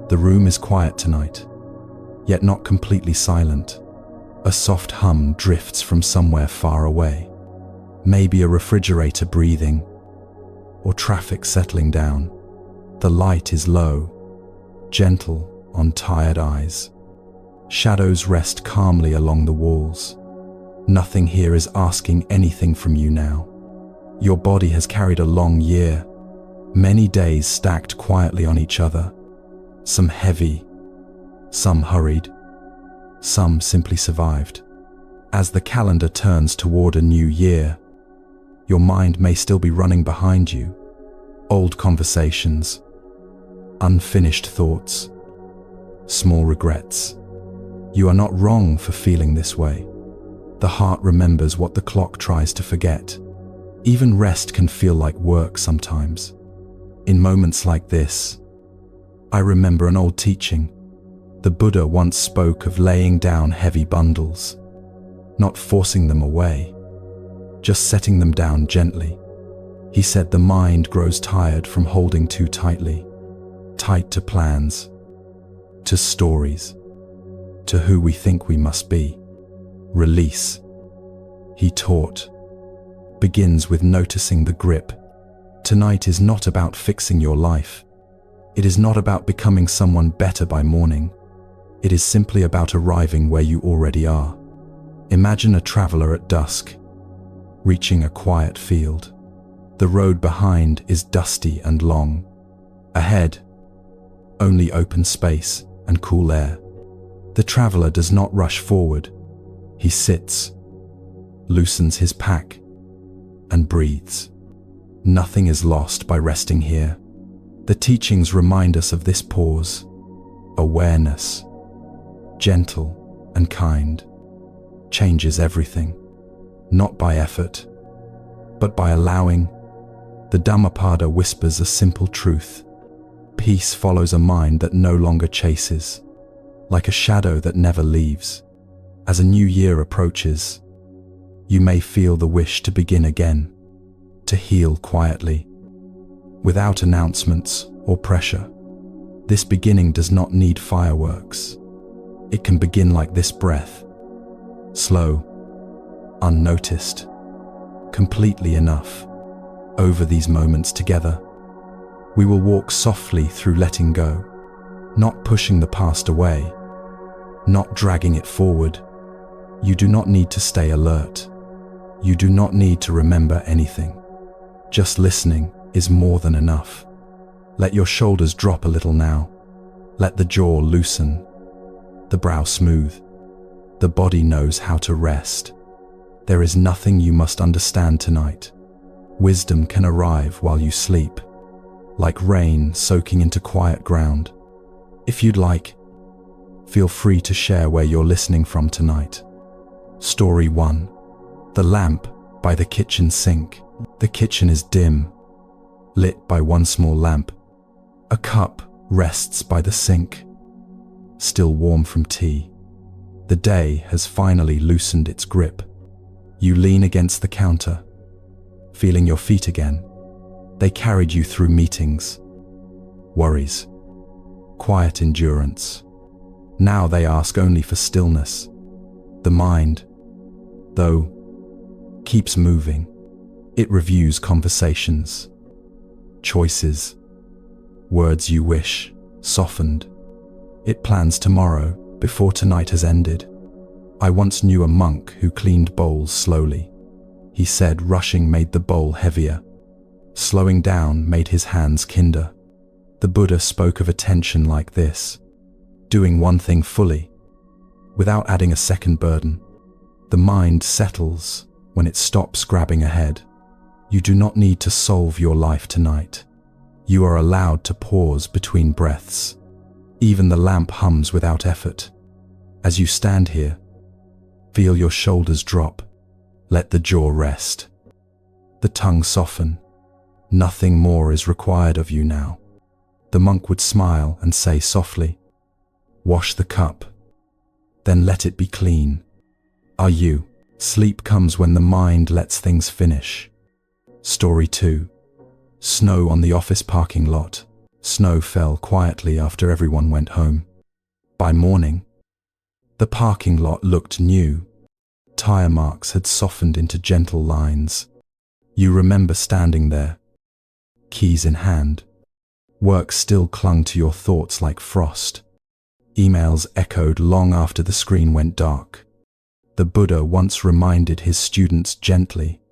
The room is quiet tonight, yet not completely silent. A soft hum drifts from somewhere far away. Maybe a refrigerator breathing, or traffic settling down. The light is low, gentle on tired eyes. Shadows rest calmly along the walls. Nothing here is asking anything from you now. Your body has carried a long year, many days stacked quietly on each other. Some heavy, some hurried, some simply survived. As the calendar turns toward a new year, your mind may still be running behind you. Old conversations, unfinished thoughts, small regrets. You are not wrong for feeling this way. The heart remembers what the clock tries to forget. Even rest can feel like work sometimes. In moments like this, I remember an old teaching. The Buddha once spoke of laying down heavy bundles, not forcing them away, just setting them down gently. He said the mind grows tired from holding too tightly, tight to plans, to stories, to who we think we must be. Release, he taught, begins with noticing the grip. Tonight is not about fixing your life. It is not about becoming someone better by morning. It is simply about arriving where you already are. Imagine a traveler at dusk, reaching a quiet field. The road behind is dusty and long. Ahead, only open space and cool air. The traveler does not rush forward. He sits, loosens his pack, and breathes. Nothing is lost by resting here. The teachings remind us of this pause. Awareness, gentle and kind, changes everything, not by effort, but by allowing. The Dhammapada whispers a simple truth. Peace follows a mind that no longer chases, like a shadow that never leaves. As a new year approaches, you may feel the wish to begin again, to heal quietly, without announcements or pressure. This beginning does not need fireworks. It can begin like this breath, slow, unnoticed, completely enough. Over these moments together, we will walk softly through letting go, not pushing the past away, not dragging it forward. You do not need to stay alert. You do not need to remember anything. Just listening is more than enough. Let your shoulders drop a little now. Let the jaw loosen, the brow smooth. The body knows how to rest. There is nothing you must understand tonight. Wisdom can arrive while you sleep, like rain soaking into quiet ground. If you'd like, feel free to share where you're listening from tonight. Story 1. The lamp by the kitchen sink. The kitchen is dim, lit by one small lamp. A cup rests by the sink, still warm from tea. The day has finally loosened its grip. You lean against the counter, feeling your feet again. They carried you through meetings, worries, quiet endurance. Now they ask only for stillness. The mind, though, keeps moving. It reviews conversations, choices, words you wish softened. It plans tomorrow before tonight has ended. I once knew a monk who cleaned bowls slowly. He said rushing made the bowl heavier. Slowing down made his hands kinder. The Buddha spoke of attention like this: doing one thing fully, without adding a second burden. The mind settles when it stops grabbing ahead. You do not need to solve your life tonight. You are allowed to pause between breaths. Even the lamp hums without effort. As you stand here, feel your shoulders drop. Let the jaw rest. The tongue soften. Nothing more is required of you now. The monk would smile and say softly, "Wash the cup, then let it be clean." Are you? Sleep comes when the mind lets things finish. Story 2. Snow on the office parking lot. Snow fell quietly after everyone went home. By morning, the parking lot looked new. Tire marks had softened into gentle lines. You remember standing there, keys in hand. Work still clung to your thoughts like frost. Emails echoed long after the screen went dark. The Buddha once reminded his students gently,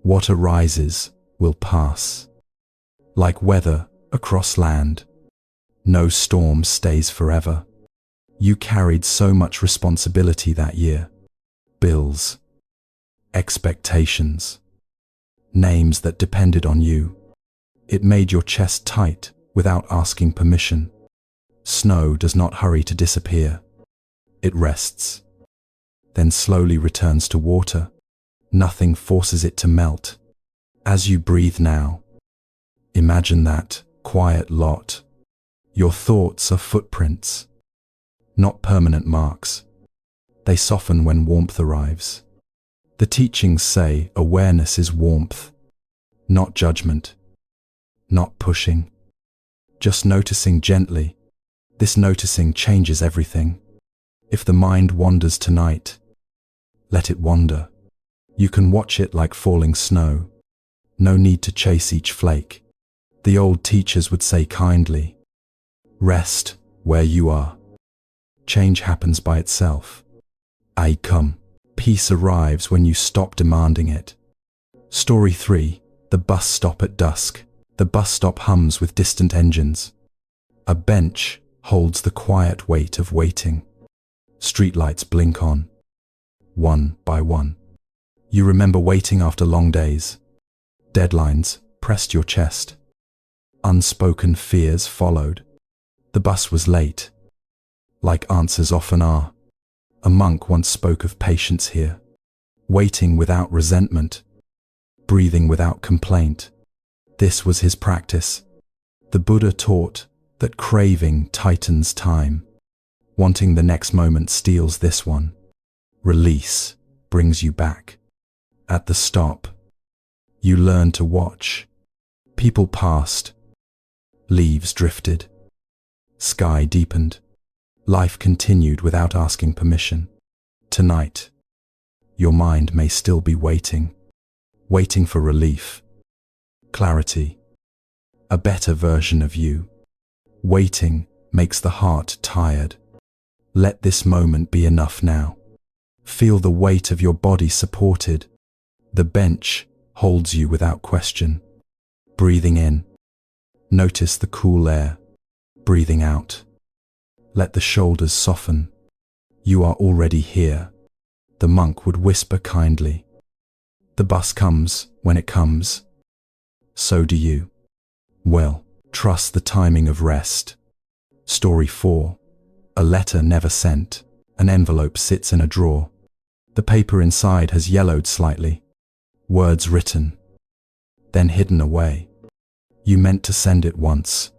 "What arises will pass." Like weather across land, no storm stays forever. You carried so much responsibility that year. Bills, expectations, names that depended on you. It made your chest tight without asking permission. Snow does not hurry to disappear. It rests, then slowly returns to water. Nothing forces it to melt. As you breathe now, imagine that quiet lot. Your thoughts are footprints, not permanent marks. They soften when warmth arrives. The teachings say awareness is warmth, not judgment, not pushing, just noticing gently. This noticing changes everything. If the mind wanders tonight, let it wander. You can watch it like falling snow. No need to chase each flake. The old teachers would say kindly, "Rest where you are." Change happens by itself. I come. Peace arrives when you stop demanding it. Story 3. The bus stop at dusk. The bus stop hums with distant engines. A bench holds the quiet weight of waiting. Streetlights blink on, one by one. You remember waiting after long days. Deadlines pressed your chest. Unspoken fears followed. The bus was late, like answers often are. A monk once spoke of patience here, waiting without resentment, breathing without complaint. This was his practice. The Buddha taught that craving tightens time. Wanting the next moment steals this one. Release brings you back. At the stop, you learn to watch. People passed. Leaves drifted. Sky deepened. Life continued without asking permission. Tonight, your mind may still be waiting for relief, clarity, a better version of you. Waiting makes the heart tired. Let this moment be enough now. Feel the weight of your body supported. The bench holds you without question. Breathing in, notice the cool air. Breathing out, let the shoulders soften. You are already here. The monk would whisper kindly. The bus comes when it comes. So do you. Well, trust the timing of rest. Story 4. A letter never sent. An envelope sits in a drawer. The paper inside has yellowed slightly. Words written, then hidden away. You meant to send it once.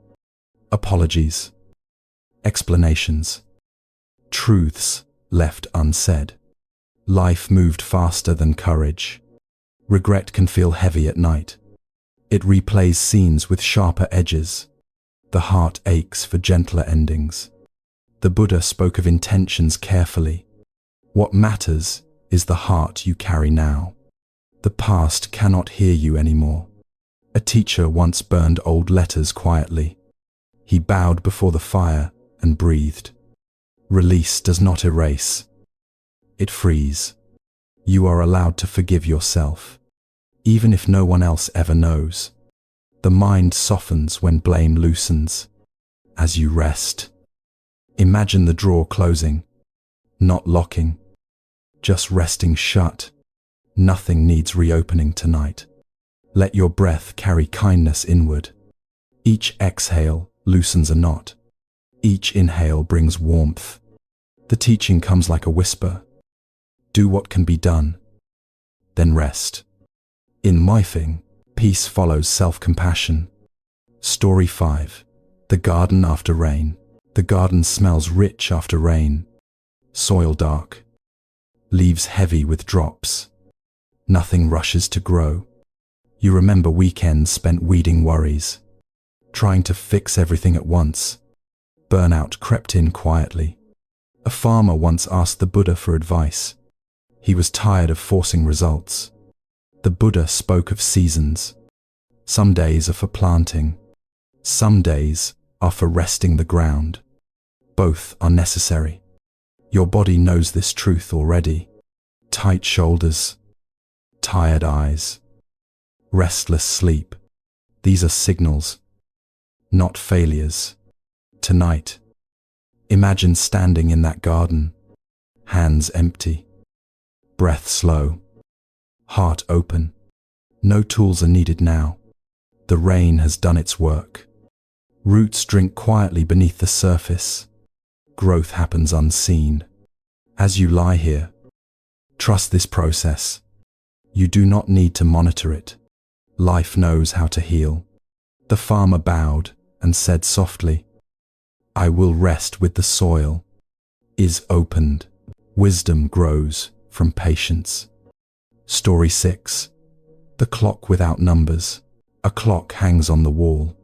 Apologies. Explanations. Truths left unsaid. Life moved faster than courage. Regret can feel heavy at night. It replays scenes with sharper edges. The heart aches for gentler endings. The Buddha spoke of intentions carefully. What matters is the heart you carry now. The past cannot hear you anymore. A teacher once burned old letters quietly. He bowed before the fire and breathed. Release does not erase. It frees. You are allowed to forgive yourself, even if no one else ever knows. The mind softens when blame loosens. As you rest, imagine the drawer closing, not locking, just resting shut. Nothing needs reopening tonight. Let your breath carry kindness inward. Each exhale loosens a knot. Each inhale brings warmth. The teaching comes like a whisper. Do what can be done, then rest. In my thing, peace follows self-compassion. Story 5. The garden after rain. The garden smells rich after rain. Soil dark. Leaves heavy with drops. Nothing rushes to grow. You remember weekends spent weeding worries. trying to fix everything at once. Burnout crept in quietly. A farmer once asked the Buddha for advice. He was tired of forcing results. The Buddha spoke of seasons. Some days are for planting. Some days are for resting the ground. Both are necessary. Your body knows this truth already. Tight shoulders, tired eyes, restless sleep. These are signals, not failures. Tonight, imagine standing in that garden, hands empty, breath slow, heart open. No tools are needed now. The rain has done its work. Roots drink quietly beneath the surface. Growth happens unseen. As you lie here, trust this process. You do not need to monitor it. Life knows how to heal. The farmer bowed and said softly, "I will rest with the soil." Is opened. Wisdom grows from patience. Story 6. The clock without numbers. A clock hangs on the wall.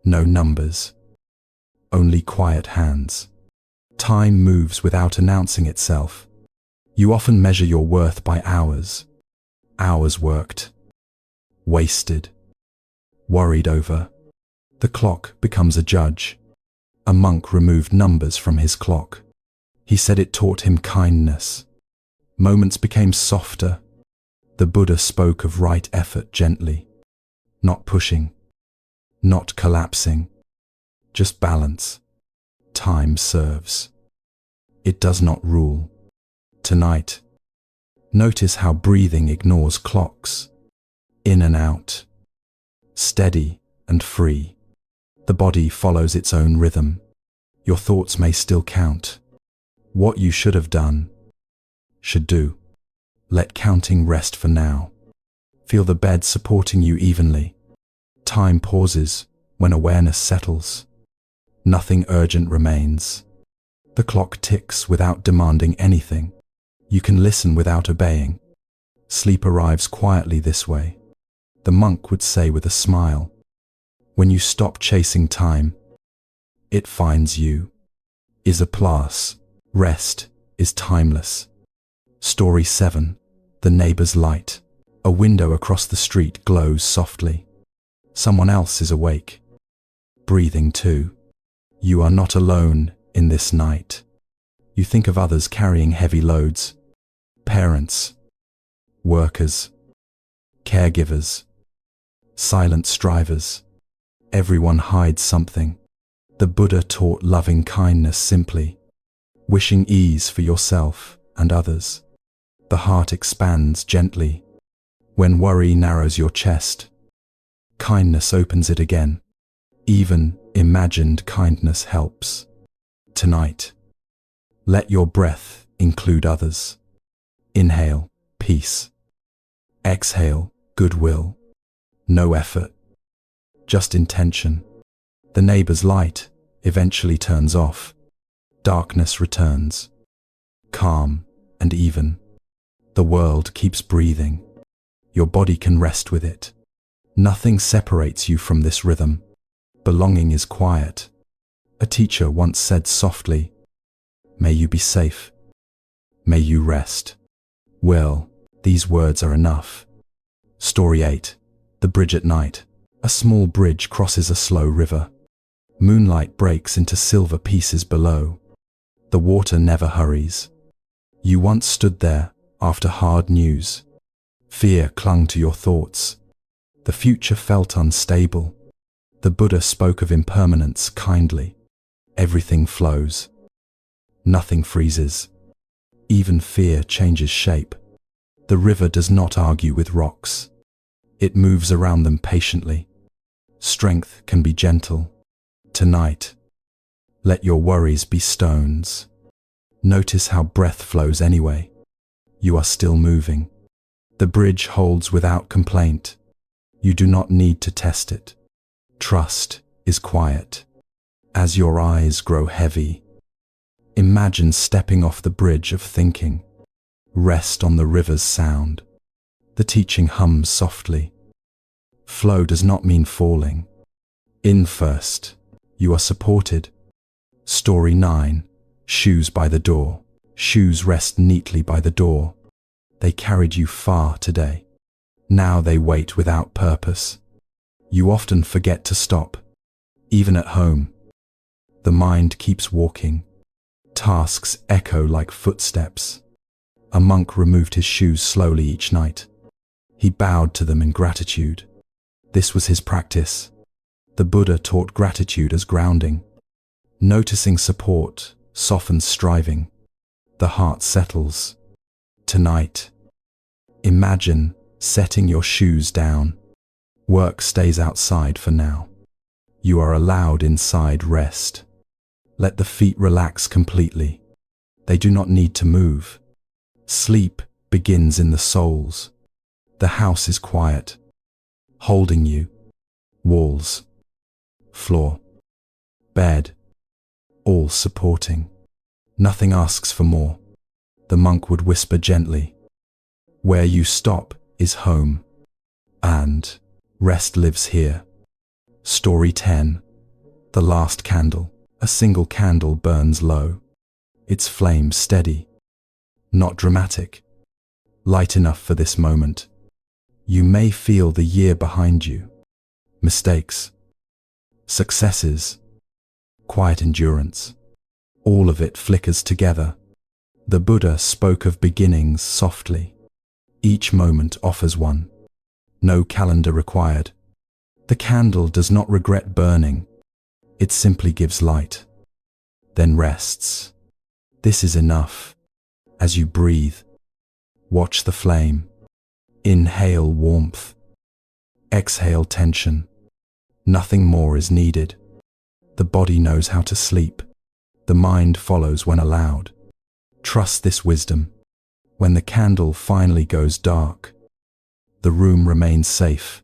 No numbers. Only quiet hands. Time moves without announcing itself. You often measure your worth by hours. Hours worked. Wasted. Worried over. The clock becomes a judge. A monk removed numbers from his clock. He said it taught him kindness. Moments became softer. The Buddha spoke of right effort gently. Not pushing. Not collapsing. Just balance. Time serves. It does not rule. Tonight, notice how breathing ignores clocks. In and out. Steady and free. The body follows its own rhythm. Your thoughts may still count. What you should have done, should do. Let counting rest for now. Feel the bed supporting you evenly. Time pauses when awareness settles. Nothing urgent remains. The clock ticks without demanding anything. You can listen without obeying. Sleep arrives quietly this way. The monk would say with a smile, when you stop chasing time, it finds you. Is a place. Rest is timeless. Story 7. The neighbor's light. A window across the street glows softly. Someone else is awake. Breathing too. You are not alone in this night. You think of others carrying heavy loads. Parents, workers, caregivers, silent strivers. Everyone hides something. The Buddha taught loving kindness simply, wishing ease for yourself and others. The heart expands gently. When worry narrows your chest, kindness opens it again. Even imagined kindness helps. Tonight, let your breath include others. Inhale, peace. Exhale, goodwill. No effort, just intention. The neighbor's light eventually turns off. Darkness returns. Calm and even. The world keeps breathing. Your body can rest with it. Nothing separates you from this rhythm. Belonging is quiet. A teacher once said softly, "May you be safe. May you rest." Well, these words are enough. Story 8. The bridge at night. A small bridge crosses a slow river. Moonlight breaks into silver pieces below. The water never hurries. You once stood there after hard news. Fear clung to your thoughts. The future felt unstable. The Buddha spoke of impermanence kindly. Everything flows. Nothing freezes. Even fear changes shape. The river does not argue with rocks. It moves around them patiently. Strength can be gentle. Tonight, let your worries be stones. Notice how breath flows anyway. You are still moving. The bridge holds without complaint. You do not need to test it. Trust is quiet. As your eyes grow heavy, imagine stepping off the bridge of thinking. Rest on the river's sound. The teaching hums softly. Flow does not mean falling. In first, you are supported. Story 9. Shoes by the door. Shoes rest neatly by the door. They carried you far today. Now they wait without purpose. You often forget to stop, even at home. The mind keeps walking. Tasks echo like footsteps. A monk removed his shoes slowly each night. He bowed to them in gratitude. This was his practice. The Buddha taught gratitude as grounding. Noticing support softens striving. The heart settles. Tonight, imagine setting your shoes down. Work stays outside for now. You are allowed inside rest. Let the feet relax completely. They do not need to move. Sleep begins in the soles. The house is quiet, holding you. Walls, floor, bed, all supporting. Nothing asks for more. The monk would whisper gently, "Where you stop is home, and rest lives here." Story 10. The last candle. A single candle burns low. Its flame steady, not dramatic, light enough for this moment. You may feel the year behind you. Mistakes, successes, quiet endurance. All of it flickers together. The Buddha spoke of beginnings softly. Each moment offers one. No calendar required. The candle does not regret burning. It simply gives light, then rests. This is enough. As you breathe, watch the flame. Inhale warmth. Exhale tension. Nothing more is needed. The body knows how to sleep. The mind follows when allowed. Trust this wisdom. When the candle finally goes dark, the room remains safe.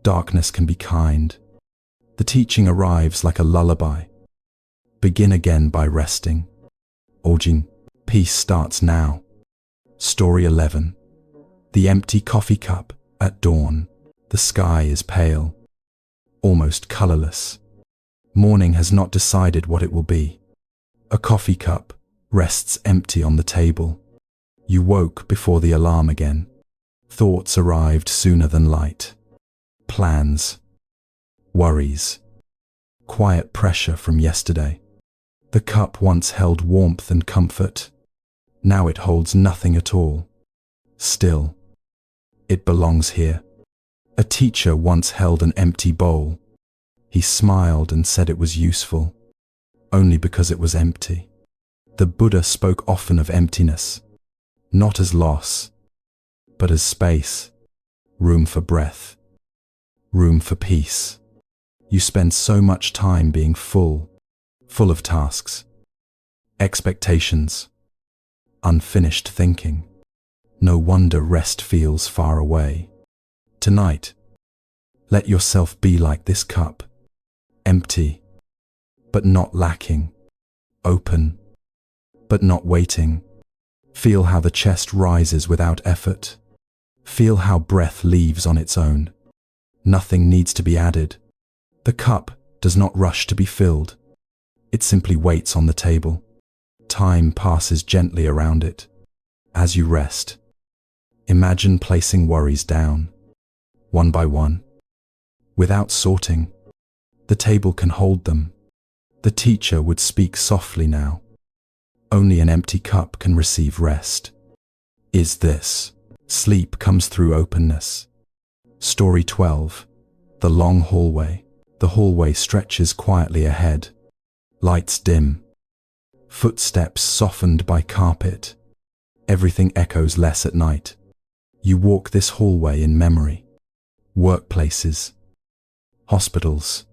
Darkness can be kind. The teaching arrives like a lullaby. Begin again by resting. Ojin, peace starts now. Story 11. The empty coffee cup at dawn. The sky is pale, almost colorless. Morning has not decided what it will be. A coffee cup rests empty on the table. You woke before the alarm again. Thoughts arrived sooner than light. Plans, worries, quiet pressure from yesterday. The cup once held warmth and comfort. Now it holds nothing at all. Still, it belongs here. A teacher once held an empty bowl. He smiled and said it was useful, only because it was empty. The Buddha spoke often of emptiness, not as loss, but as space, room for breath, room for peace. You spend so much time being full of tasks, expectations, unfinished thinking. No wonder rest feels far away. Tonight, let yourself be like this cup, empty, but not lacking, open, but not waiting. Feel how the chest rises without effort. Feel how breath leaves on its own. Nothing needs to be added. The cup does not rush to be filled. It simply waits on the table. Time passes gently around it. As you rest, imagine placing worries down, one by one, without sorting. The table can hold them. The teacher would speak softly now. Only an empty cup can receive rest. Is this? Sleep comes through openness. Story 12. The long hallway. The hallway stretches quietly ahead. Lights dim. Footsteps softened by carpet. Everything echoes less at night. You walk this hallway in memory. Workplaces, hospitals,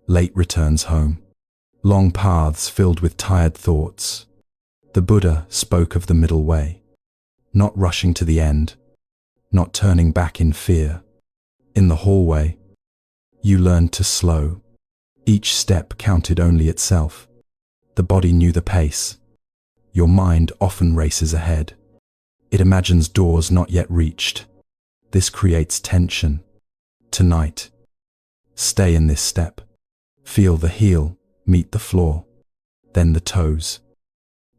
late returns home. Long paths filled with tired thoughts. The Buddha spoke of the middle way. Not rushing to the end, not turning back in fear. In the hallway, you learned to slow. Each step counted only itself. The body knew the pace. Your mind often races ahead. It imagines doors not yet reached. This creates tension. Tonight, Stay in this step. Feel the heel meet the floor, then the toes,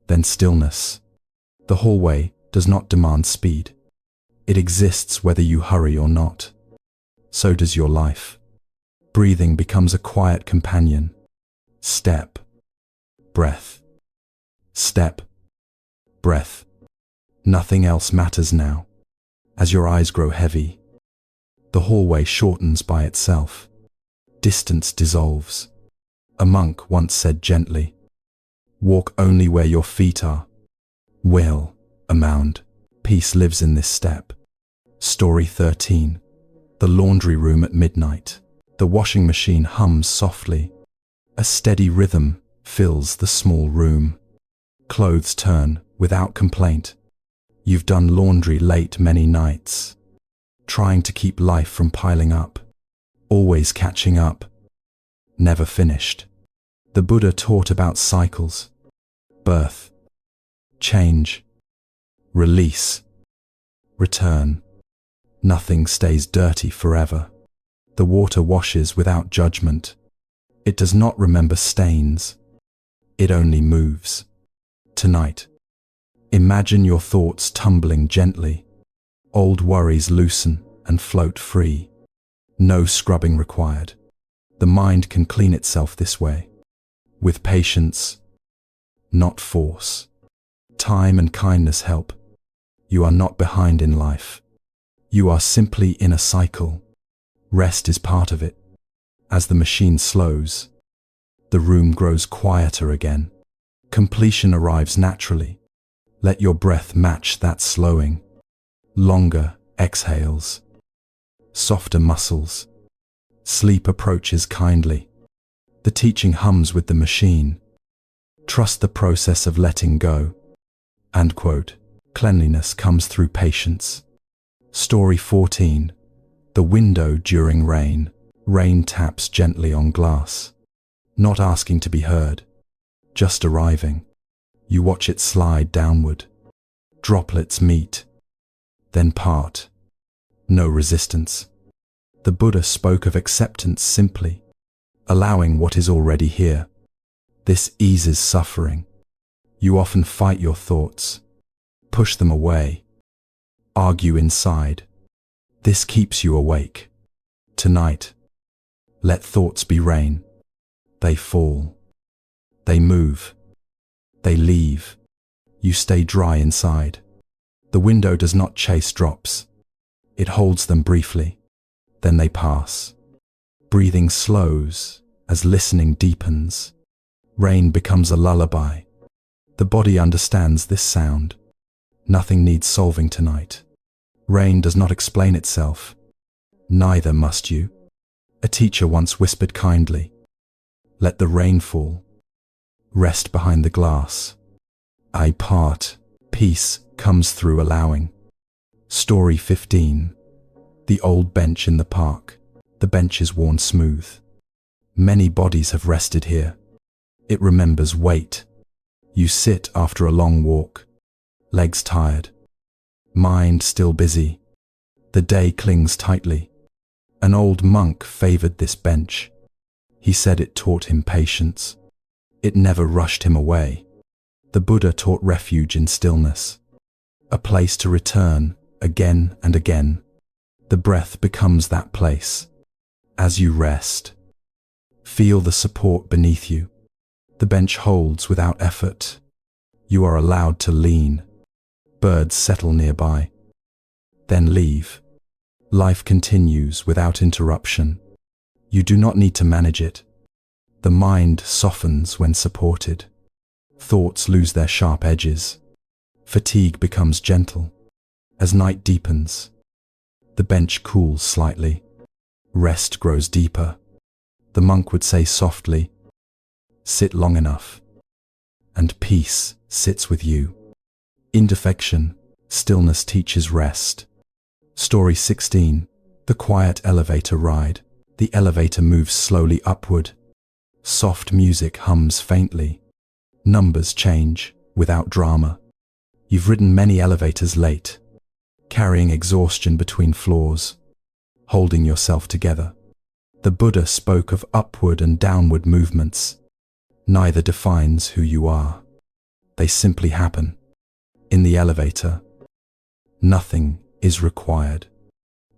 then stillness. The hallway does not demand speed. It exists whether you hurry or not. So does your life. Breathing becomes a quiet companion. Step, breath, step, breath. Nothing else matters now. As your eyes grow heavy, the hallway shortens by itself. Distance dissolves. A monk once said gently, "Walk only where your feet are." Will, a mound. Peace lives in this step. Story 13. The laundry room at midnight. The washing machine hums softly. A steady rhythm fills the small room. Clothes turn without complaint. You've done laundry late many nights, trying to keep life from piling up, always catching up, never finished. The Buddha taught about cycles: birth, change, release, return. Nothing stays dirty forever. The water washes without judgment. It does not remember stains. It only moves. Tonight, imagine your thoughts tumbling gently. Old worries loosen and float free. No scrubbing required. The mind can clean itself this way. With patience, not force. Time and kindness help. You are not behind in life. You are simply in a cycle. Rest is part of it. As the machine slows, the room grows quieter again. Completion arrives naturally. Let your breath match that slowing. Longer exhales. Softer muscles. Sleep approaches kindly. The teaching hums with the machine. Trust the process of letting go. End quote. Cleanliness comes through patience. Story 14. The window during rain. Rain taps gently on glass. Not asking to be heard. Just arriving. You watch it slide downward. Droplets meet, then part. No resistance. The Buddha spoke of acceptance simply, allowing what is already here. This eases suffering. You often fight your thoughts, push them away, argue inside. This keeps you awake. Tonight, let thoughts be rain. They fall. They move. They leave. You stay dry inside. The window does not chase drops. It holds them briefly. Then they pass. Breathing slows as listening deepens. Rain becomes a lullaby. The body understands this sound. Nothing needs solving tonight. Rain does not explain itself. Neither must you. A teacher once whispered kindly, "Let the rain fall. Rest behind the glass. I part." Peace comes through allowing. Story 15. The old bench in the park. The bench is worn smooth. Many bodies have rested here. It remembers weight. You sit after a long walk. Legs tired. Mind still busy. The day clings tightly. An old monk favored this bench. He said it taught him patience. It never rushed him away. The Buddha taught refuge in stillness, a place to return again and again. The breath becomes that place. As you rest, feel the support beneath you. The bench holds without effort. You are allowed to lean. Birds settle nearby, then leave. Life continues without interruption. You do not need to manage it. The mind softens when supported. Thoughts lose their sharp edges. Fatigue becomes gentle. As night deepens, the bench cools slightly. Rest grows deeper. The monk would say softly, "Sit long enough," and peace sits with you. Indefection, stillness teaches rest. Story 16. The quiet elevator ride. The elevator moves slowly upward. Soft music hums faintly. Numbers change without drama. You've ridden many elevators late, carrying exhaustion between floors, holding yourself together. The Buddha spoke of upward and downward movements. Neither defines who you are. They simply happen. In the elevator, nothing is required.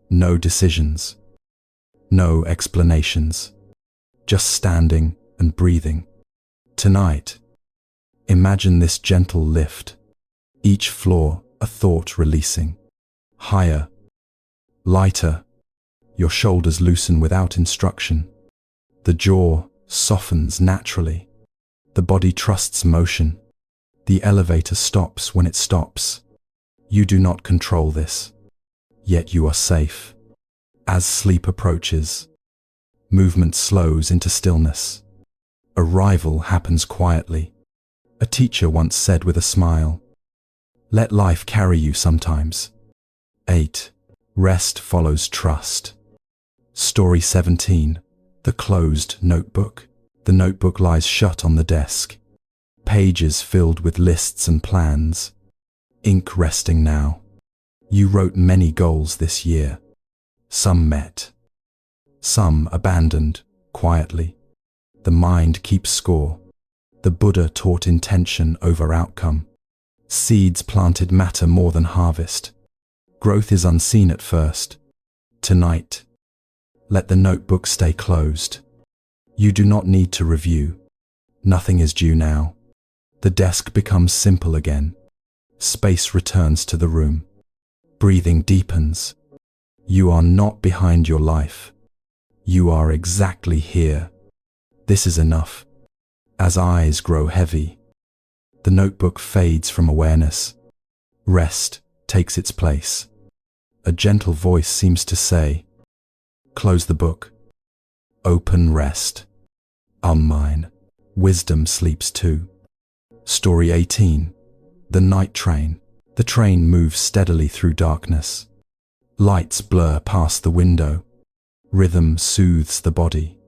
No decisions. No explanations. Just standing and breathing. Tonight, imagine this gentle lift. Each floor a thought releasing. Higher, lighter. Your shoulders loosen without instruction. The jaw softens naturally. The body trusts motion. The elevator stops when it stops. You do not control this, yet you are safe. As sleep approaches, movement slows into stillness. Arrival happens quietly. A teacher once said with a smile, "Let life carry you sometimes." 8. Rest follows trust. Story 17. The Closed Notebook. The notebook lies shut on the desk. Pages filled with lists and plans. Ink resting now. You wrote many goals this year. Some met. Some abandoned, quietly. The mind keeps score. The Buddha taught intention over outcome. Seeds planted matter more than harvest. Growth is unseen at first. Tonight, let the notebook stay closed. You do not need to review. Nothing is due now. The desk becomes simple again. Space returns to the room. Breathing deepens. You are not behind your life. You are exactly here. This is enough. As eyes grow heavy, the notebook fades from awareness. Rest takes its place. A gentle voice seems to say, "Close the book. Open rest. Mine. Wisdom sleeps too." Story 18. The Night Train. The train moves steadily through darkness. Lights blur past the window. Rhythm soothes the body.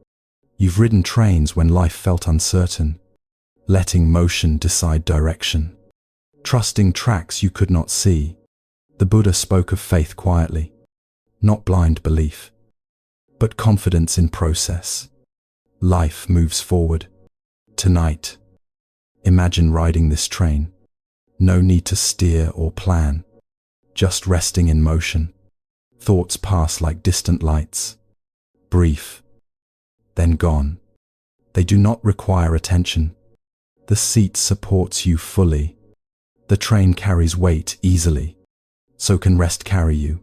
You've ridden trains when life felt uncertain, letting motion decide direction. Trusting tracks you could not see. The Buddha spoke of faith quietly, not blind belief, but confidence in process. Life moves forward. Tonight, imagine riding this train. No need to steer or plan, just resting in motion. Thoughts pass like distant lights, brief, then gone. They do not require attention. The seat supports you fully. The train carries weight easily. So can rest carry you.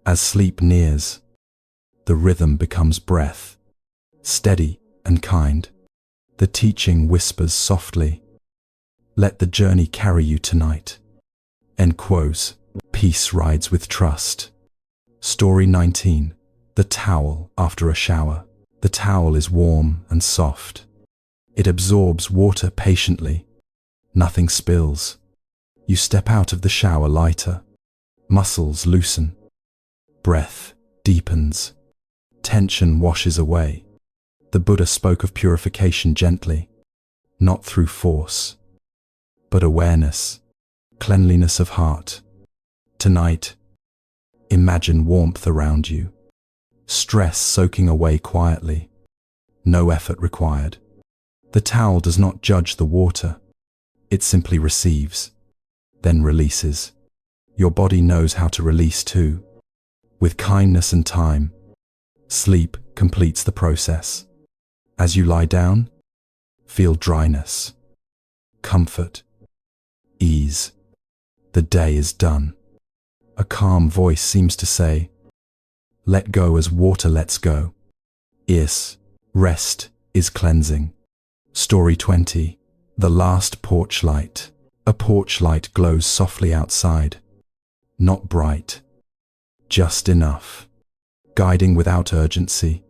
As sleep nears, the rhythm becomes breath, steady and kind. The teaching whispers softly, "Let the journey carry you tonight." End quotes. Peace rides with trust. Story 19. The Towel After a Shower. The towel is warm and soft. It absorbs water patiently. Nothing spills. You step out of the shower lighter. Muscles loosen. Breath deepens. Tension washes away. The Buddha spoke of purification gently, not through force, but awareness, cleanliness of heart. Tonight, imagine warmth around you. Stress soaking away quietly. No effort required. The towel does not judge the water. It simply receives, then releases. Your body knows how to release too. With kindness and time, sleep completes the process. As you lie down, feel dryness, comfort, ease. The day is done. A calm voice seems to say, "Let go as water lets go." Yes, rest is cleansing. Story 20. The Last Porch Light. A porch light glows softly outside. Not bright, just enough. Guiding without urgency.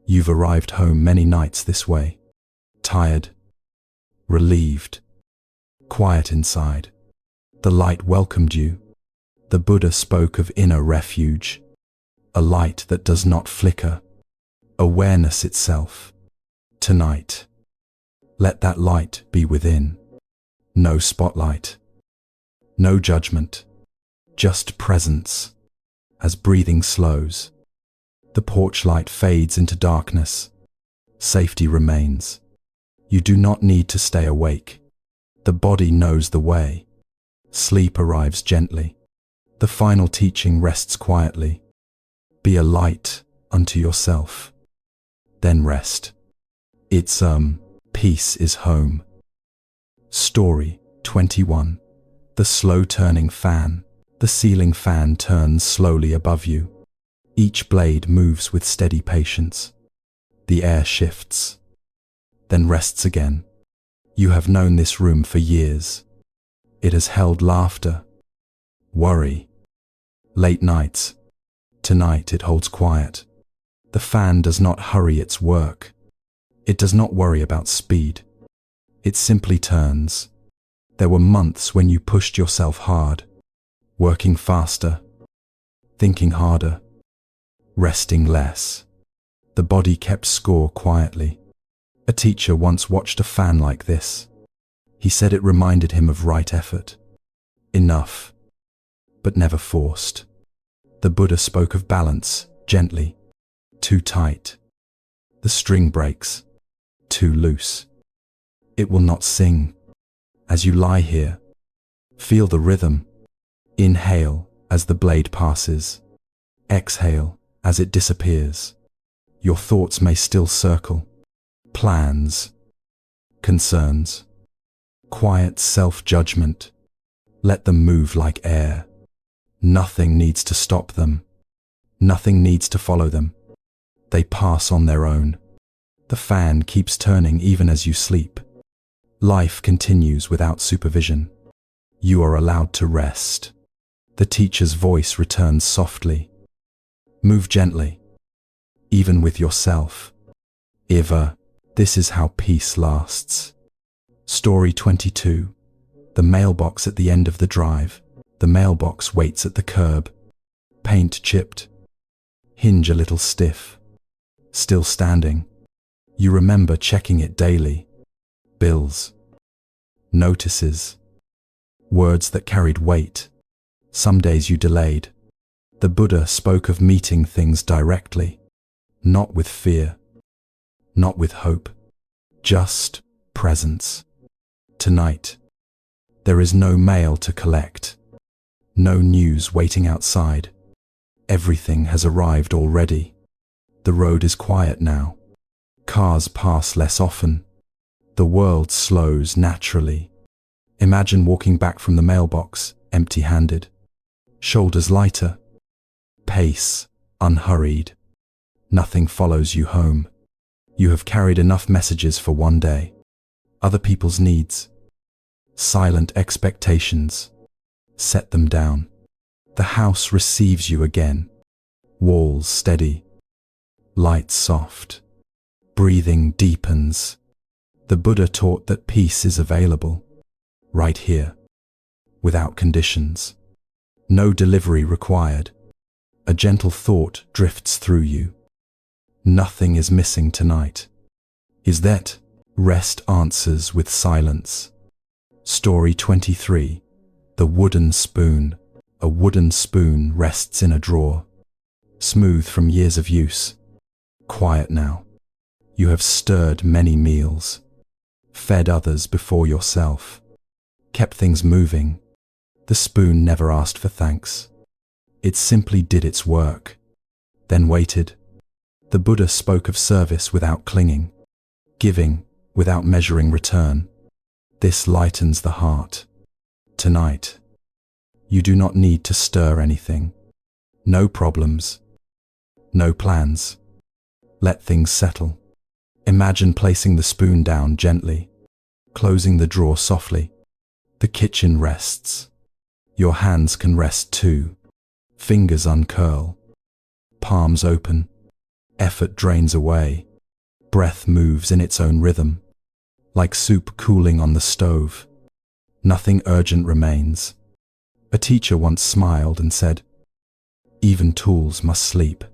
You've arrived home many nights this way. Tired, relieved, quiet inside. The light welcomed you. The Buddha spoke of inner refuge. A light that does not flicker. Awareness itself. Tonight, let that light be within. No spotlight. No judgment. Just presence. As breathing slows, The porch light fades into darkness. Safety remains. You do not need to stay awake. The body knows the way. Sleep arrives gently. The final teaching rests quietly. Be a light unto yourself. Then rest. It's peace is home. Story 21. The slow turning fan. The ceiling fan turns slowly above you. Each blade moves with steady patience. The air shifts, then rests again. You have known this room for years. It has held laughter, worry, late nights. Tonight it holds quiet. The fan does not hurry its work. It does not worry about speed. It simply turns. There were months when you pushed yourself hard, working faster, thinking harder, resting less. The body kept score quietly. A teacher once watched a fan like this. He said it reminded him of right effort. Enough, but never forced. The Buddha spoke of balance, gently. Too tight. The string breaks. Too loose. It will not sing. As you lie here, feel the rhythm. Inhale as the blade passes. Exhale as it disappears. Your thoughts may still circle. Plans, concerns, quiet self-judgment. Let them move like air. Nothing needs to stop them. Nothing needs to follow them. They pass on their own. The fan keeps turning even as you sleep. Life continues without supervision. You are allowed to rest. The teacher's voice returns softly. Move gently, even with yourself. Eva, this is how peace lasts. Story 22. The mailbox at the end of the drive. The mailbox waits at the curb. Paint chipped. Hinge a little stiff. Still standing. You remember checking it daily. Bills. Notices. Words that carried weight. Some days you delayed. The Buddha spoke of meeting things directly. Not with fear. Not with hope. Just presence. Tonight, there is no mail to collect. No news waiting outside. Everything has arrived already. The road is quiet now. Cars pass less often. The world slows naturally. Imagine walking back from the mailbox, empty-handed. Shoulders lighter. Pace, unhurried. Nothing follows you home. You have carried enough messages for one day. Other people's needs. Silent expectations. Set them down. The house receives you again. Walls steady. Lights soft. Breathing deepens. The Buddha taught that peace is available. Right here. Without conditions. No delivery required. A gentle thought drifts through you. Nothing is missing tonight. Is that? Rest answers with silence. Story 23. The wooden spoon. A wooden spoon rests in a drawer. Smooth from years of use. Quiet now. You have stirred many meals. Fed others before yourself. Kept things moving. The spoon never asked for thanks. It simply did its work. Then waited. The Buddha spoke of service without clinging. Giving without measuring return. This lightens the heart. Tonight, you do not need to stir anything. No problems. No plans. Let things settle. Imagine placing the spoon down gently, closing the drawer softly. The kitchen rests. Your hands can rest too. Fingers uncurl. Palms open. Effort drains away. Breath moves in its own rhythm. Like soup cooling on the stove. Nothing urgent remains. A teacher once smiled and said, "Even tools must sleep.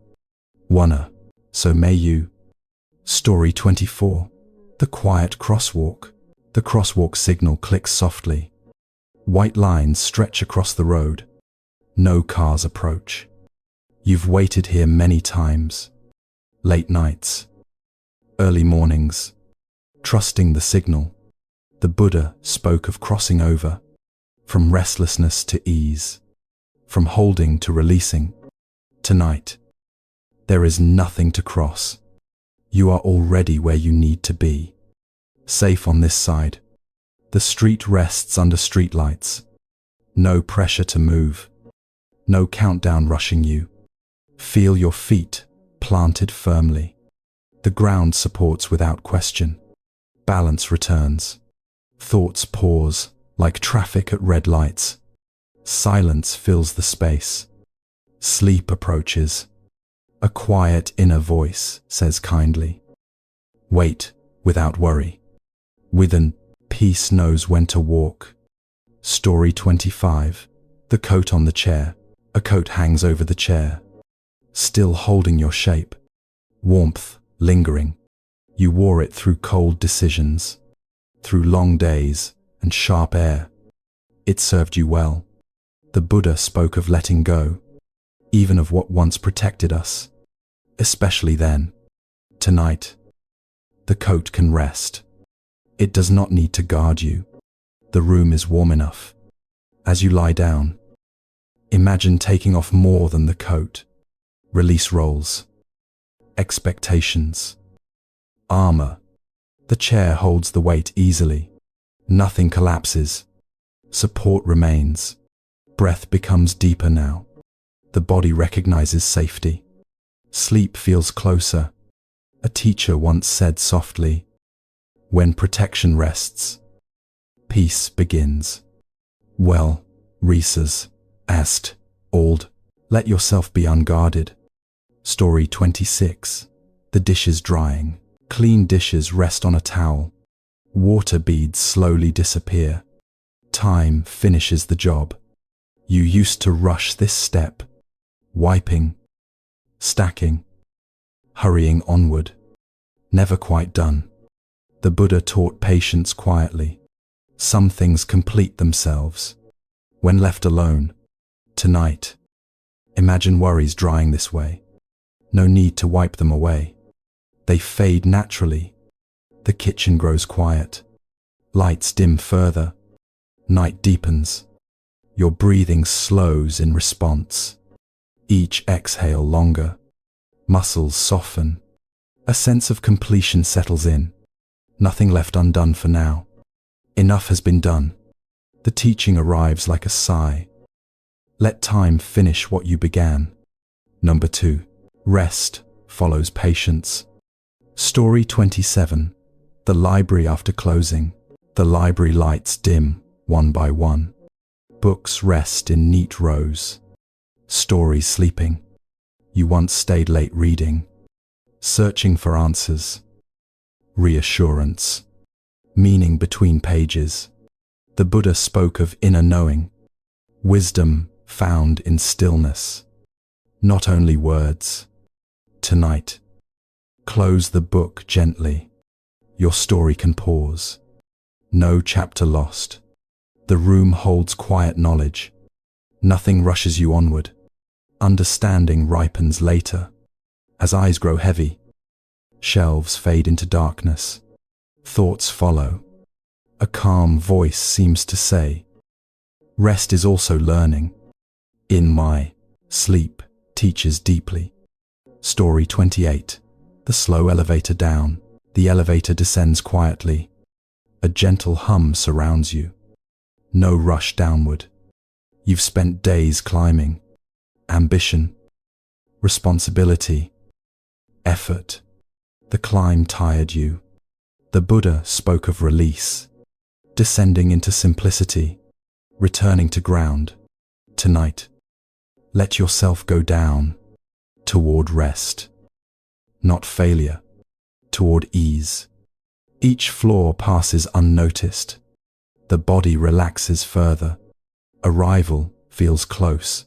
Wanna, so may you." Story 24. The quiet crosswalk. The crosswalk signal clicks softly. White lines stretch across the road. No cars approach. You've waited here many times, late nights, early mornings, trusting the signal. The Buddha spoke of crossing over, from restlessness to ease, from holding to releasing. Tonight, there is nothing to cross. You are already where you need to be, safe on this side. The street rests under streetlights. No pressure to move, no countdown rushing you. Feel your feet planted firmly. The ground supports without question. Balance returns. Thoughts pause like traffic at red lights. Silence fills the space. Sleep approaches. A quiet inner voice says kindly, "Wait without worry." Within, peace knows when to walk. Story 25. The coat on the chair. A coat hangs over the chair, still holding your shape. Warmth lingering. You wore it through cold decisions, through long days and sharp air. It served you well. The Buddha spoke of letting go, even of what once protected us, especially then. Tonight, the coat can rest. It does not need to guard you. The room is warm enough. As you lie down, imagine taking off more than the coat. Release roles, expectations, armor. The chair holds the weight easily. Nothing collapses. Support remains. Breath becomes deeper now. The body recognizes safety. Sleep feels closer. A teacher once said softly, "When protection rests, peace begins." Well, Reeses asked, "Old, let yourself be unguarded." Story 26. The dishes drying. Clean dishes rest on a towel. Water beads slowly disappear. Time finishes the job. You used to rush this step, wiping, stacking, hurrying onward. Never quite done. The Buddha taught patience quietly. Some things complete themselves when left alone. Tonight, imagine worries drying this way. No need to wipe them away. They fade naturally. The kitchen grows quiet. Lights dim further. Night deepens. Your breathing slows in response. Each exhale longer. Muscles soften. A sense of completion settles in. Nothing left undone for now. Enough has been done. The teaching arrives like a sigh. Let time finish what you began. Number 2. Rest follows patience. Story 27. The library after closing. The library lights dim, one by one. Books rest in neat rows. Stories sleeping. You once stayed late reading, searching for answers. Reassurance. Meaning between pages. The Buddha spoke of inner knowing. Wisdom found in stillness. Not only words. Tonight, close the book gently. Your story can pause. No chapter lost. The room holds quiet knowledge. Nothing rushes you onward. Understanding ripens later. As eyes grow heavy, shelves fade into darkness. Thoughts follow. A calm voice seems to say, "Rest is also learning." In my sleep teaches deeply. Story 28. The slow elevator down. The elevator descends quietly. A gentle hum surrounds you. No rush downward. You've spent days climbing. Ambition, responsibility, effort. The climb tired you. The Buddha spoke of release, descending into simplicity, returning to ground. Tonight, let yourself go down, toward rest. Not failure, toward ease. Each floor passes unnoticed. The body relaxes further. Arrival feels close.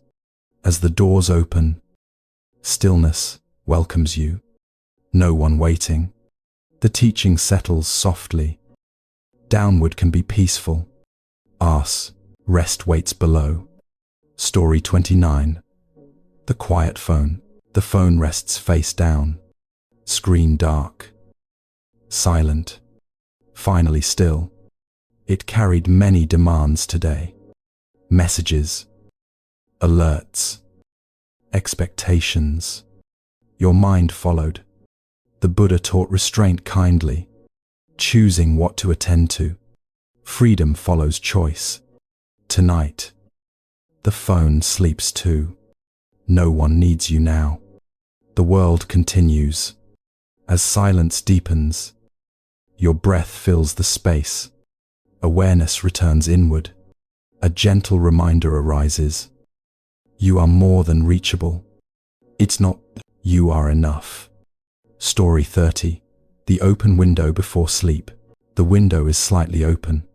As the doors open, stillness welcomes you. No one waiting. The teaching settles softly. Downward can be peaceful. Rest waits below. Story 29. The quiet phone. The phone rests face down. Screen dark. Silent. Finally still. It carried many demands today. Messages. Alerts. Expectations. Your mind followed. The Buddha taught restraint kindly, choosing what to attend to. Freedom follows choice. Tonight, the phone sleeps too. No one needs you now. The world continues. As silence deepens, your breath fills the space. Awareness returns inward. A gentle reminder arises. You are more than reachable. It's not you are enough. Story 30. The open window before sleep. The window is slightly open.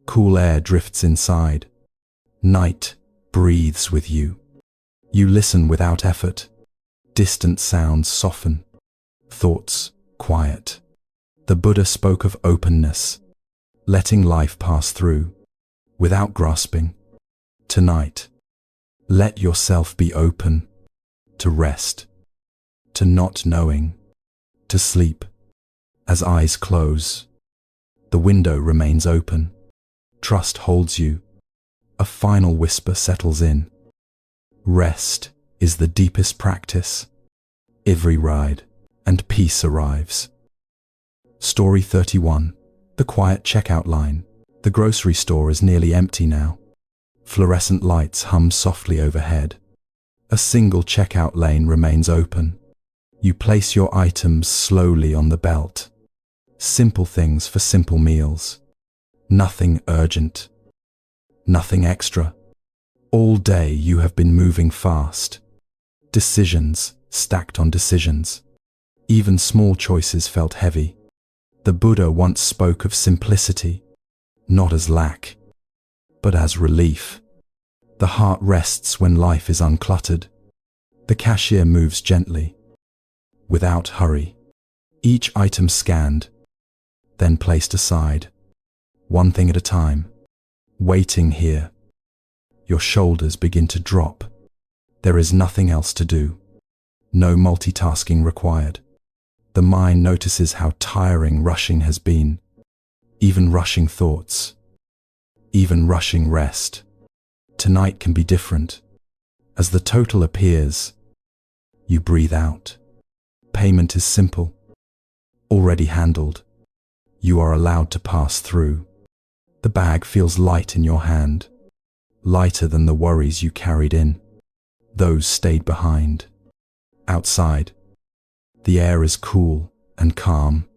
Cool air drifts inside. Night breathes with you. You listen without effort. Distant sounds soften. Thoughts quiet. The Buddha spoke of openness, letting life pass through, without grasping. Tonight, let yourself be open, to rest, to not knowing, to sleep. As eyes close, the window remains open. Trust holds you. A final whisper settles in. Rest is the deepest practice. Every ride and peace arrives. Story 31. The quiet checkout line. The grocery store is nearly empty now. Fluorescent lights hum softly overhead. A single checkout lane remains open. You place your items slowly on the belt. Simple things for simple meals. Nothing urgent. Nothing extra. All day you have been moving fast. Decisions stacked on decisions. Even small choices felt heavy. The Buddha once spoke of simplicity, not as lack, but as relief. The heart rests when life is uncluttered. The cashier moves gently, without hurry. Each item scanned, then placed aside, one thing at a time. Waiting here, your shoulders begin to drop. There is nothing else to do. No multitasking required. The mind notices how tiring rushing has been, even rushing thoughts, even rushing rest. Tonight can be different. As the total appears, you breathe out. Payment is simple, already handled. You are allowed to pass through. The bag feels light in your hand, lighter than the worries you carried in. Those stayed behind. Outside, the air is cool and calm.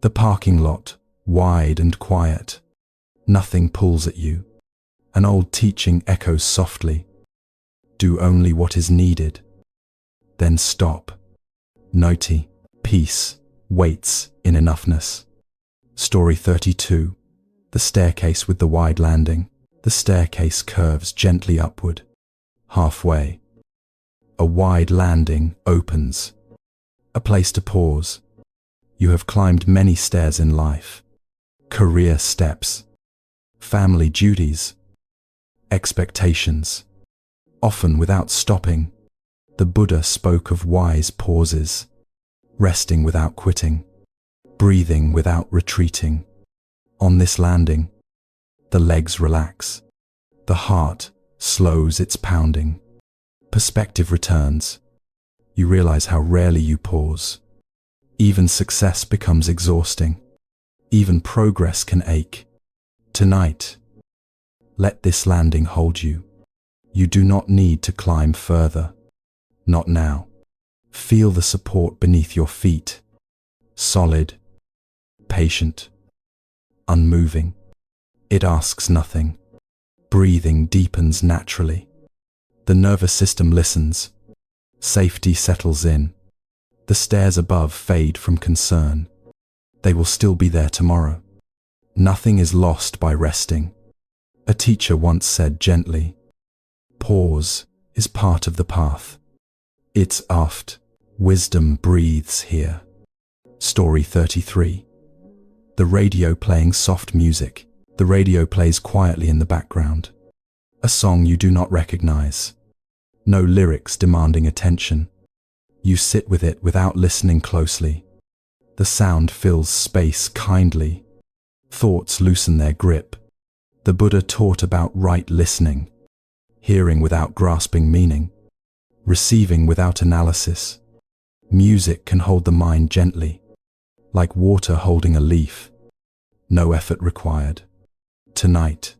The parking lot, wide and quiet. Nothing pulls at you. An old teaching echoes softly. Do only what is needed. Then stop. Noti, peace, waits in enoughness. Story 32. The staircase with the wide landing. The staircase curves gently upward. Halfway, a wide landing opens. A place to pause. You have climbed many stairs in life. Career steps, family duties, expectations. Often without stopping, the Buddha spoke of wise pauses, resting without quitting, breathing without retreating. On this landing, the legs relax. The heart slows its pounding. Perspective returns. You realize how rarely you pause. Even success becomes exhausting. Even progress can ache. Tonight, let this landing hold you. You do not need to climb further. Not now. Feel the support beneath your feet. Solid, patient, unmoving. It asks nothing. Breathing deepens naturally. The nervous system listens. Safety settles in. The stairs above fade from concern. They will still be there tomorrow. Nothing is lost by resting. A teacher once said gently, pause is part of the path. It's aft. Wisdom breathes here. Story 33. The radio playing soft music. The radio plays quietly in the background. A song you do not recognize. No lyrics demanding attention. You sit with it without listening closely. The sound fills space kindly. Thoughts loosen their grip. The Buddha taught about right listening, hearing without grasping meaning, receiving without analysis. Music can hold the mind gently, like water holding a leaf. No effort required. Tonight,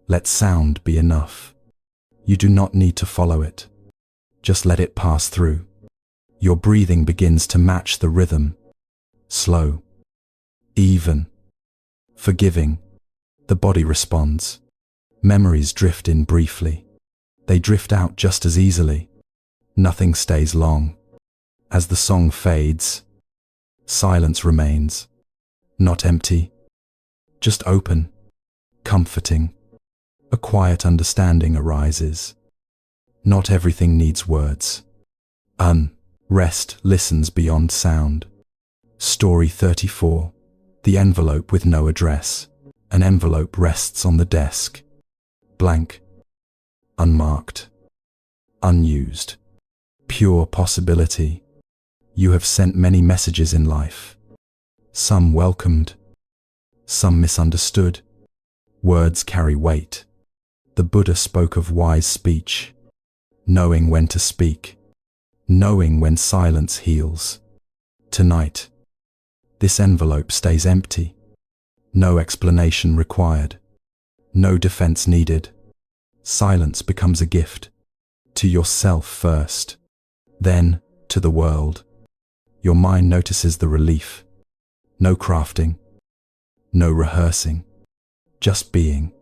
let sound be enough. You do not need to follow it. Just let it pass through. Your breathing begins to match the rhythm. Slow, even, forgiving. The body responds. Memories drift in briefly. They drift out just as easily. Nothing stays long. As the song fades, silence remains. Not empty, just open, comforting. A quiet understanding arises. Not everything needs words. Rest listens beyond sound. Story 34. The envelope with no address. An envelope rests on the desk. Blank. Unmarked. Unused. Pure possibility. You have sent many messages in life. Some welcomed. Some misunderstood. Words carry weight. The Buddha spoke of wise speech. Knowing when to speak. Knowing when silence heals. Tonight, this envelope stays empty. No explanation required. No defense needed. Silence becomes a gift. To yourself first, then to the world. Your mind notices the relief. No crafting. No rehearsing. Just being.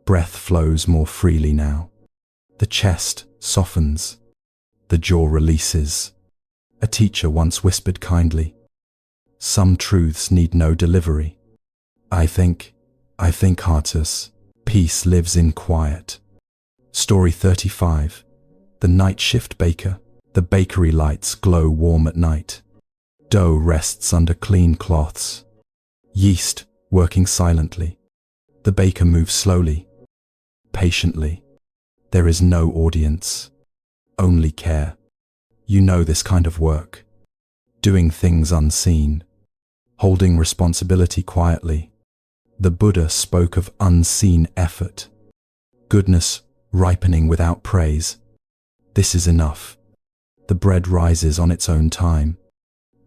Breath flows more freely now. The chest softens. The jaw releases. A teacher once whispered kindly, "Some truths need no delivery." I think, Heartus, peace lives in quiet. Story 35. The night shift baker. The bakery lights glow warm at night. Dough rests under clean cloths. Yeast working silently. The baker moves slowly, patiently. There is no audience, only care. You know this kind of work. Doing things unseen, holding responsibility quietly. The Buddha spoke of unseen effort. Goodness ripening without praise. This is enough. The bread rises on its own time.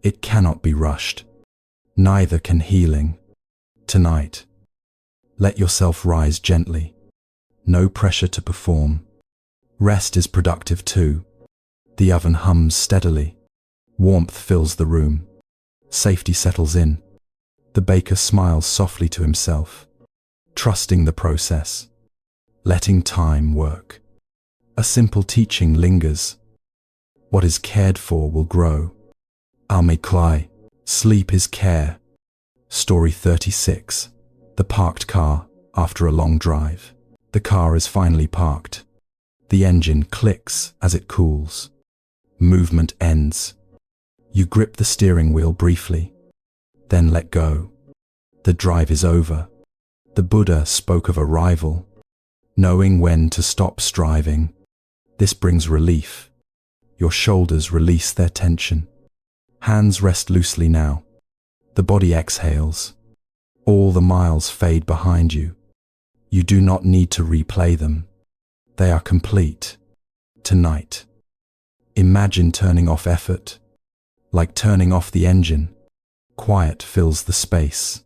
It cannot be rushed. Neither can healing. Tonight, let yourself rise gently. No pressure to perform. Rest is productive too. The oven hums steadily. Warmth fills the room. Safety settles in. The baker smiles softly to himself, trusting the process, letting time work. A simple teaching lingers. What is cared for will grow. Ame Klai, sleep is care. Story 36. The parked car after a long drive. The car is finally parked. The engine clicks as it cools. Movement ends. You grip the steering wheel briefly, then let go. The drive is over. The Buddha spoke of arrival, knowing when to stop striving. This brings relief. Your shoulders release their tension. Hands rest loosely now. The body exhales. All the miles fade behind you. You do not need to replay them. They are complete. Tonight, imagine turning off effort, like turning off the engine. Quiet fills the space.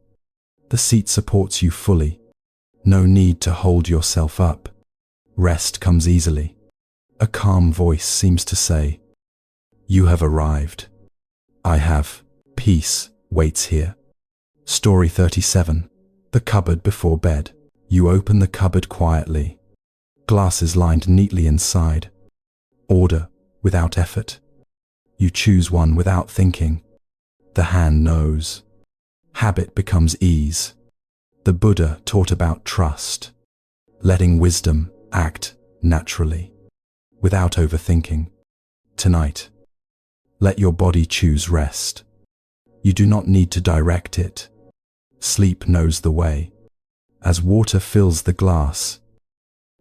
The seat supports you fully. No need to hold yourself up. Rest comes easily. A calm voice seems to say, "You have arrived. I have. Peace waits here." Story 37. The cupboard before bed. You open the cupboard quietly. Glasses lined neatly inside. Order without effort. You choose one without thinking. The hand knows. Habit becomes ease. The Buddha taught about trust, letting wisdom act naturally, without overthinking. Tonight, let your body choose rest. You do not need to direct it. Sleep knows the way. As water fills the glass,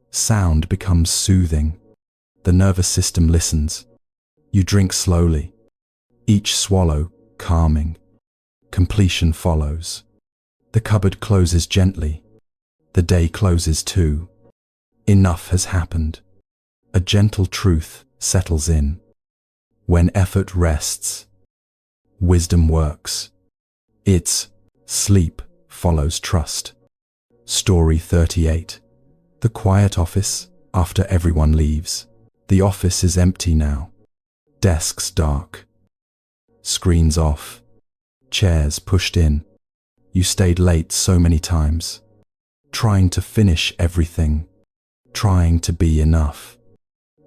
sound becomes soothing. The nervous system listens. You drink slowly, each swallow calming. Completion follows. The cupboard closes gently. The day closes too. Enough has happened. A gentle truth settles in. When effort rests, wisdom works. Its sleep follows trust. Story 38. The quiet office after everyone leaves. The office is empty now. Desks dark. Screens off. Chairs pushed in. You stayed late so many times. Trying to finish everything. Trying to be enough.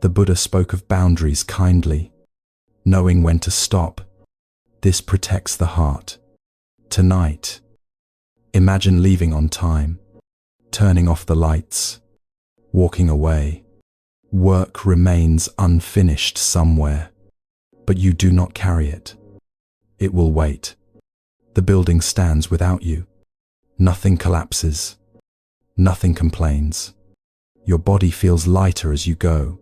The Buddha spoke of boundaries kindly. Knowing when to stop. This protects the heart. Tonight, imagine leaving on time. Turning off the lights. Walking away. Work remains unfinished somewhere. But you do not carry it. It will wait. The building stands without you. Nothing collapses. Nothing complains. Your body feels lighter as you go.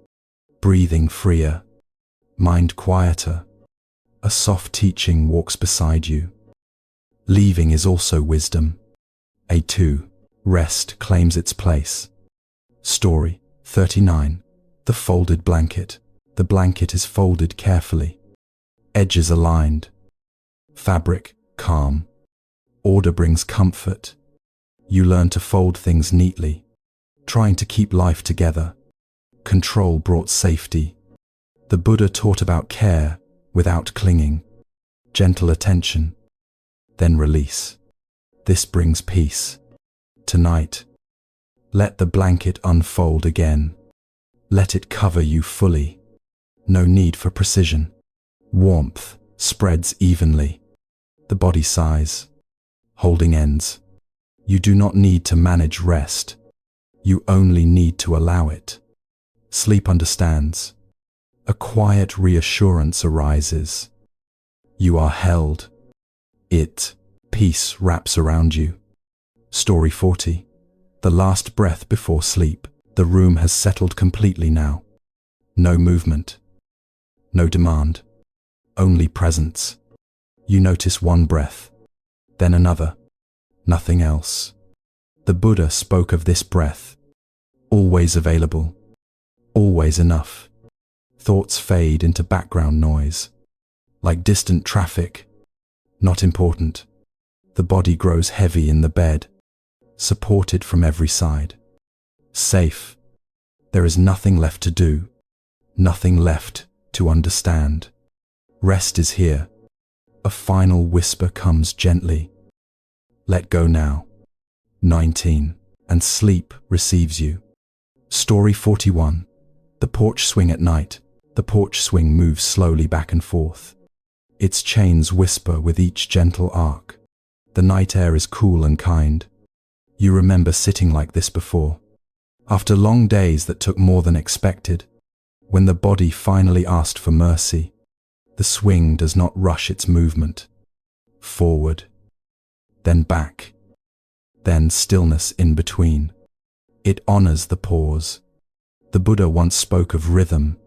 Breathing freer. Mind quieter. A soft teaching walks beside you. Leaving is also wisdom. A2. Rest claims its place. Story 39. The folded blanket. The blanket is folded carefully. Edges aligned. Fabric calm. Order brings comfort. You learn to fold things neatly, trying to keep life together. Control brought safety. The Buddha taught about care without clinging. Gentle attention, then release. This brings peace. Tonight, let the blanket unfold again. Let it cover you fully. No need for precision. Warmth spreads evenly. The body sighs, holding ends. You do not need to manage rest. You only need to allow it. Sleep understands. A quiet reassurance arises. You are held. Peace wraps around you. Story 40. The last breath before sleep. The room has settled completely now. No movement. No demand. Only presence. You notice one breath, then another. Nothing else. The Buddha spoke of this breath. Always available. Always enough. Thoughts fade into background noise. Like distant traffic. Not important. The body grows heavy in the bed. Supported from every side. Safe. There is nothing left to do. Nothing left to understand. Rest is here. A final whisper comes gently. Let go now. 19. And sleep receives you. Story 41. The porch swing at night. The porch swing moves slowly back and forth. Its chains whisper with each gentle arc. The night air is cool and kind. You remember sitting like this before. After long days that took more than expected, when the body finally asked for mercy, the swing does not rush its movement. Forward, then back, then stillness in between. It honors the pause. The Buddha once spoke of rhythm,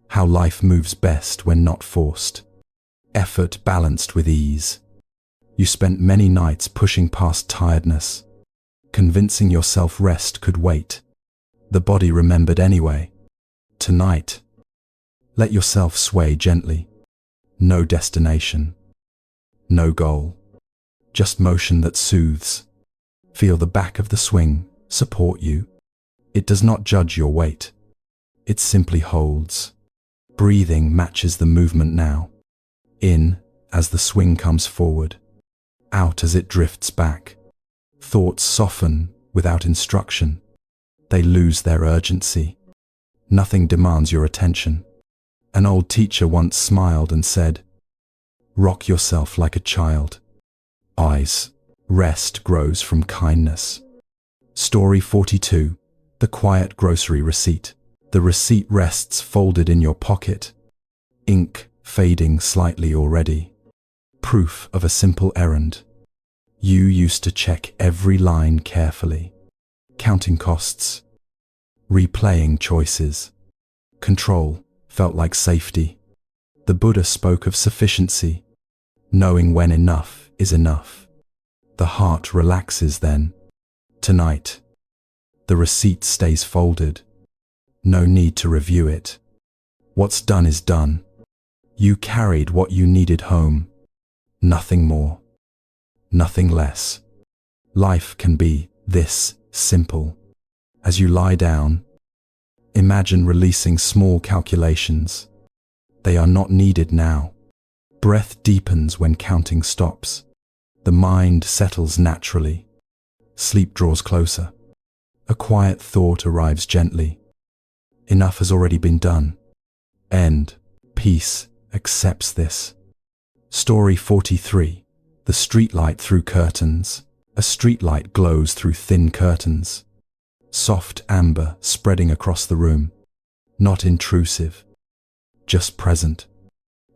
how life moves best when not forced. Effort balanced with ease. You spent many nights pushing past tiredness, convincing yourself rest could wait. The body remembered anyway. Tonight, let yourself sway gently. No destination, no goal, just motion that soothes. Feel the back of the swing support you. It does not judge your weight. It simply holds. Breathing matches the movement now. In as the swing comes forward, out as it drifts back. Thoughts soften without instruction. They lose their urgency. Nothing demands your attention. An old teacher once smiled and said, "Rock yourself like a child." Eyes. Rest grows from kindness. Story 42. The quiet grocery receipt. The receipt rests folded in your pocket. Ink fading slightly already. Proof of a simple errand. You used to check every line carefully, counting costs, replaying choices. Control felt like safety. The Buddha spoke of sufficiency, knowing when enough is enough. The heart relaxes then. Tonight, the receipt stays folded. No need to review it. What's done is done. You carried what you needed home. Nothing more. Nothing less. Life can be this simple. As you lie down, imagine releasing small calculations. They are not needed now. Breath deepens when counting stops. The mind settles naturally. Sleep draws closer. A quiet thought arrives gently. Enough has already been done. End. Peace accepts this. Story 43. The streetlight through curtains. A streetlight glows through thin curtains. Soft amber spreading across the room. Not intrusive. Just present.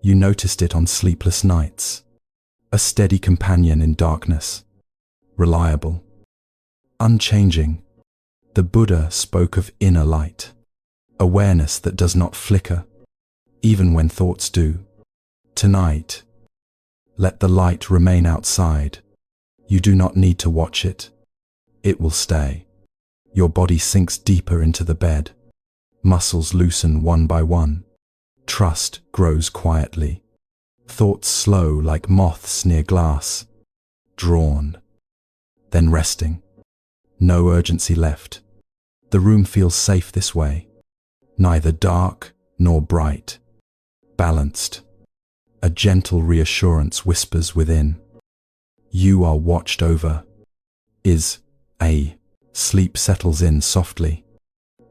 You noticed it on sleepless nights. A steady companion in darkness. Reliable. Unchanging. The Buddha spoke of inner light. Awareness that does not flicker, even when thoughts do. Tonight, let the light remain outside. You do not need to watch it. It will stay. Your body sinks deeper into the bed. Muscles loosen one by one. Trust grows quietly. Thoughts slow like moths near glass. Drawn. Then resting. No urgency left. The room feels safe this way. Neither dark nor bright. Balanced. A gentle reassurance whispers within. You are watched over. Sleep settles in softly.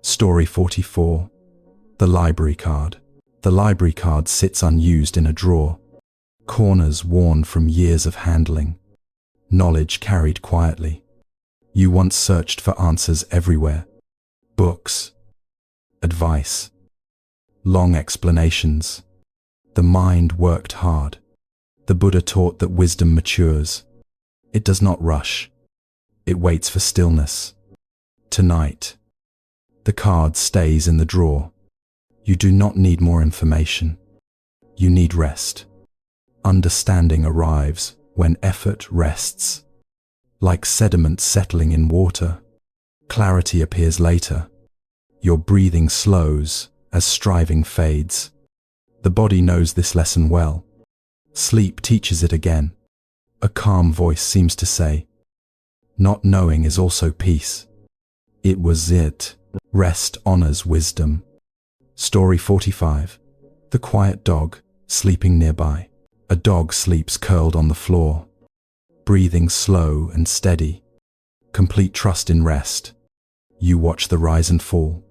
Story 44. The library card. The library card sits unused in a drawer. Corners worn from years of handling. Knowledge carried quietly. You once searched for answers everywhere. Books. Advice. Long explanations. The mind worked hard. The Buddha taught that wisdom matures. It does not rush. It waits for stillness. Tonight, the card stays in the drawer. You do not need more information. You need rest. Understanding arrives when effort rests. Like sediment settling in water, clarity appears later. Your breathing slows as striving fades. The body knows this lesson well. Sleep teaches it again. A calm voice seems to say, not knowing is also peace. It was it. Rest honors wisdom. Story 45. The quiet dog, sleeping nearby. A dog sleeps curled on the floor, breathing slow and steady. Complete trust in rest. You watch the rise and fall.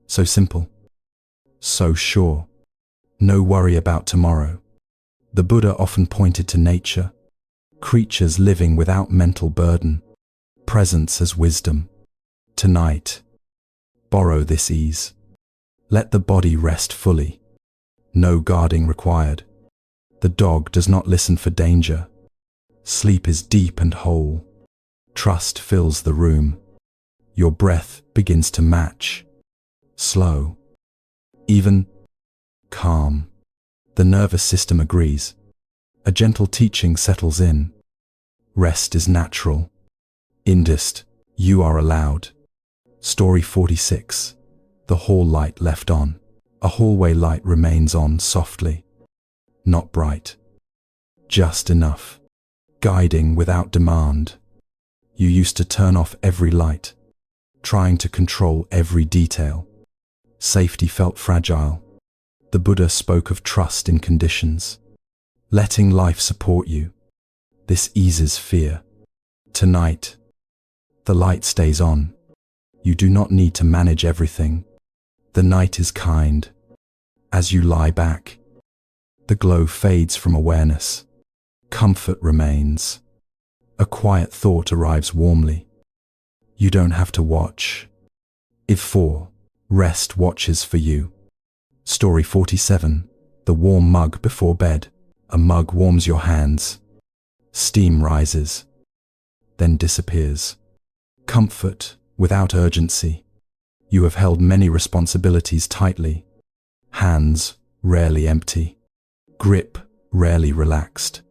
So simple. So sure. No worry about tomorrow. The Buddha often pointed to nature. Creatures living without mental burden. Presence as wisdom. Tonight, borrow this ease. Let the body rest fully. No guarding required. The dog does not listen for danger. Sleep is deep and whole. Trust fills the room. Your breath begins to match. Slow. Even. Calm. The nervous system agrees. A gentle teaching settles in. Rest is natural. Indist, you are allowed. Story 46. The hall light left on. A hallway light remains on softly. Not bright. Just enough. Guiding without demand. You used to turn off every light, trying to control every detail. Safety felt fragile. The Buddha spoke of trust in conditions. Letting life support you. This eases fear. Tonight, the light stays on. You do not need to manage everything. The night is kind. As you lie back, the glow fades from awareness. Comfort remains. A quiet thought arrives warmly. You don't have to watch. Rest watches for you. Story 47. The warm mug before bed. A mug warms your hands. Steam rises, then disappears. Comfort without urgency. You have held many responsibilities tightly. Hands rarely empty, grip rarely relaxed.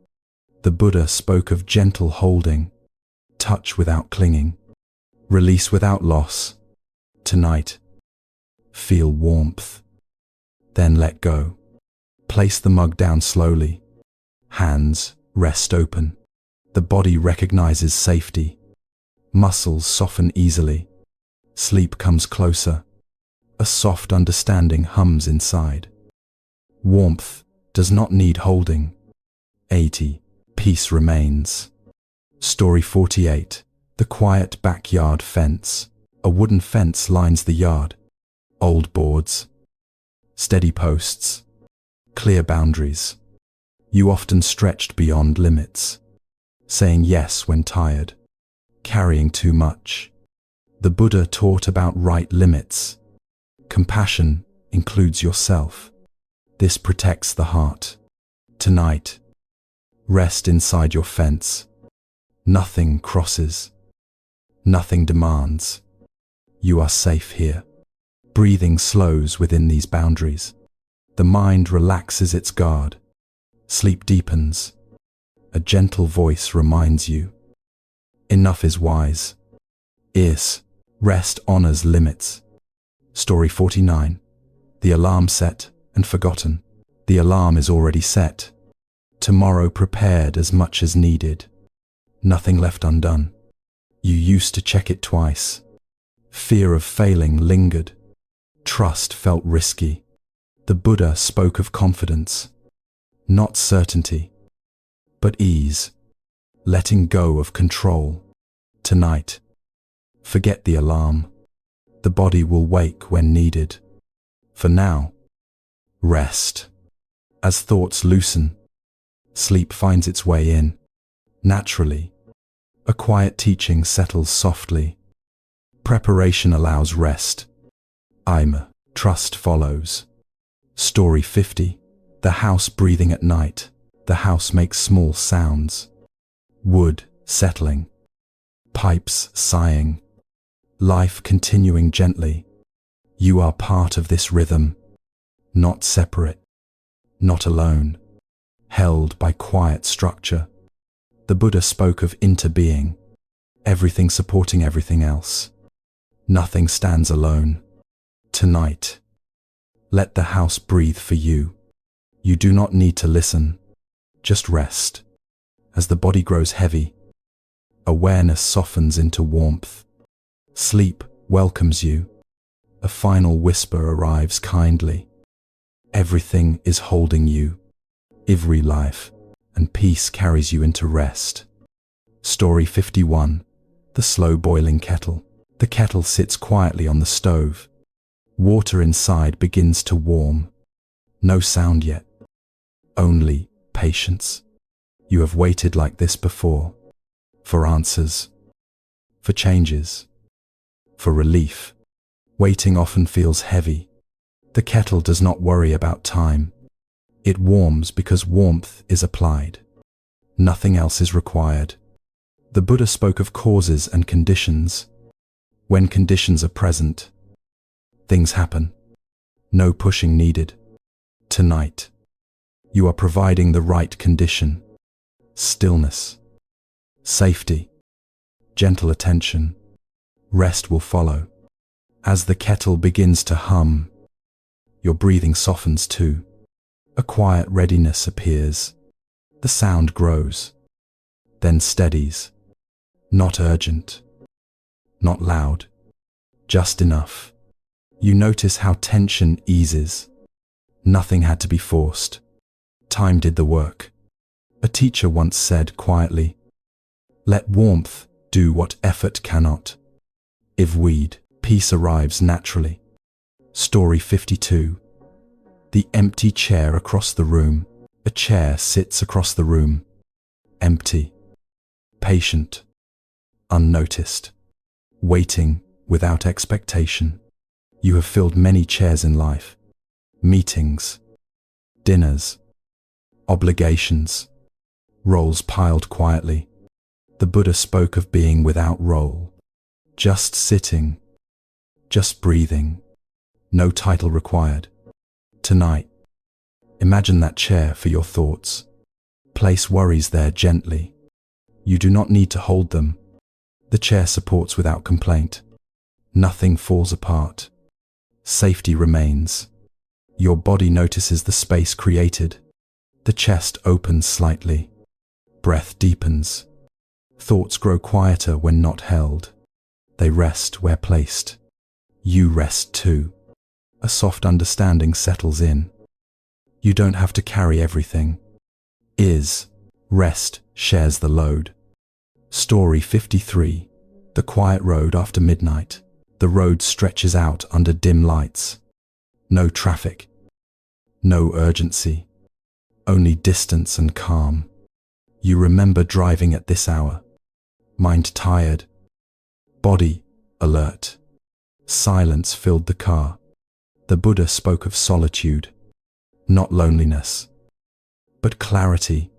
The Buddha spoke of gentle holding, touch without clinging, release without loss. Tonight, feel warmth, then let go. Place the mug down slowly. Hands rest open. The body recognizes safety. Muscles soften easily. Sleep comes closer. A soft understanding hums inside. Warmth does not need holding. 80. Peace remains. Story 48. The quiet backyard fence. A wooden fence lines the yard. Old boards. Steady posts. Clear boundaries. You often stretched beyond limits. Saying yes when tired. Carrying too much. The Buddha taught about right limits. Compassion includes yourself. This protects the heart. Tonight, rest inside your fence. Nothing crosses. Nothing demands. You are safe here. Breathing slows within these boundaries. The mind relaxes its guard. Sleep deepens. A gentle voice reminds you. Enough is wise. Rest honors limits. Story 49. The alarm set and forgotten. The alarm is already set. Tomorrow prepared as much as needed. Nothing left undone. You used to check it twice. Fear of failing lingered. Trust felt risky. The Buddha spoke of confidence. Not certainty, but ease. Letting go of control. Tonight, forget the alarm. The body will wake when needed. For now, rest. As thoughts loosen, sleep finds its way in. Naturally, a quiet teaching settles softly. Preparation allows rest. Trust follows. Story 50. The house breathing at night. The house makes small sounds. Wood settling. Pipes sighing. Life continuing gently. You are part of this rhythm. Not separate. Not alone. Held by quiet structure. The Buddha spoke of interbeing. Everything supporting everything else. Nothing stands alone. Tonight, let the house breathe for you. You do not need to listen. Just rest. As the body grows heavy, awareness softens into warmth. Sleep welcomes you. A final whisper arrives kindly. Everything is holding you. Every life and peace carries you into rest. Story 51. The slow boiling kettle. The kettle sits quietly on the stove. Water inside begins to warm. No sound yet. Only patience. You have waited like this before. For answers. For changes. For relief. Waiting often feels heavy. The kettle does not worry about time. It warms because warmth is applied. Nothing else is required. The Buddha spoke of causes and conditions. When conditions are present, things happen. No pushing needed. Tonight, you are providing the right condition. Stillness. Safety. Gentle attention. Rest will follow. As the kettle begins to hum, your breathing softens too. A quiet readiness appears. The sound grows, then steadies. Not urgent. Not loud. Just enough. You notice how tension eases. Nothing had to be forced. Time did the work. A teacher once said quietly, "Let warmth do what effort cannot." If peace arrives naturally. Story 52. The empty chair across the room. A chair sits across the room. Empty. Patient. Unnoticed. Waiting without expectation. You have filled many chairs in life. Meetings. Dinners. Obligations. Roles piled quietly. The Buddha spoke of being without role. Just sitting. Just breathing. No title required. Tonight, imagine that chair for your thoughts. Place worries there gently. You do not need to hold them. The chair supports without complaint. Nothing falls apart. Safety remains. Your body notices the space created. The chest opens slightly. Breath deepens. Thoughts grow quieter when not held. They rest where placed. You rest too. A soft understanding settles in. You don't have to carry everything. Rest shares the load. Story 53. The quiet road after midnight. The road stretches out under dim lights. No traffic. No urgency. Only distance and calm. You remember driving at this hour. Mind tired. Body alert. Silence filled the car. The Buddha spoke of solitude, not loneliness, but clarity,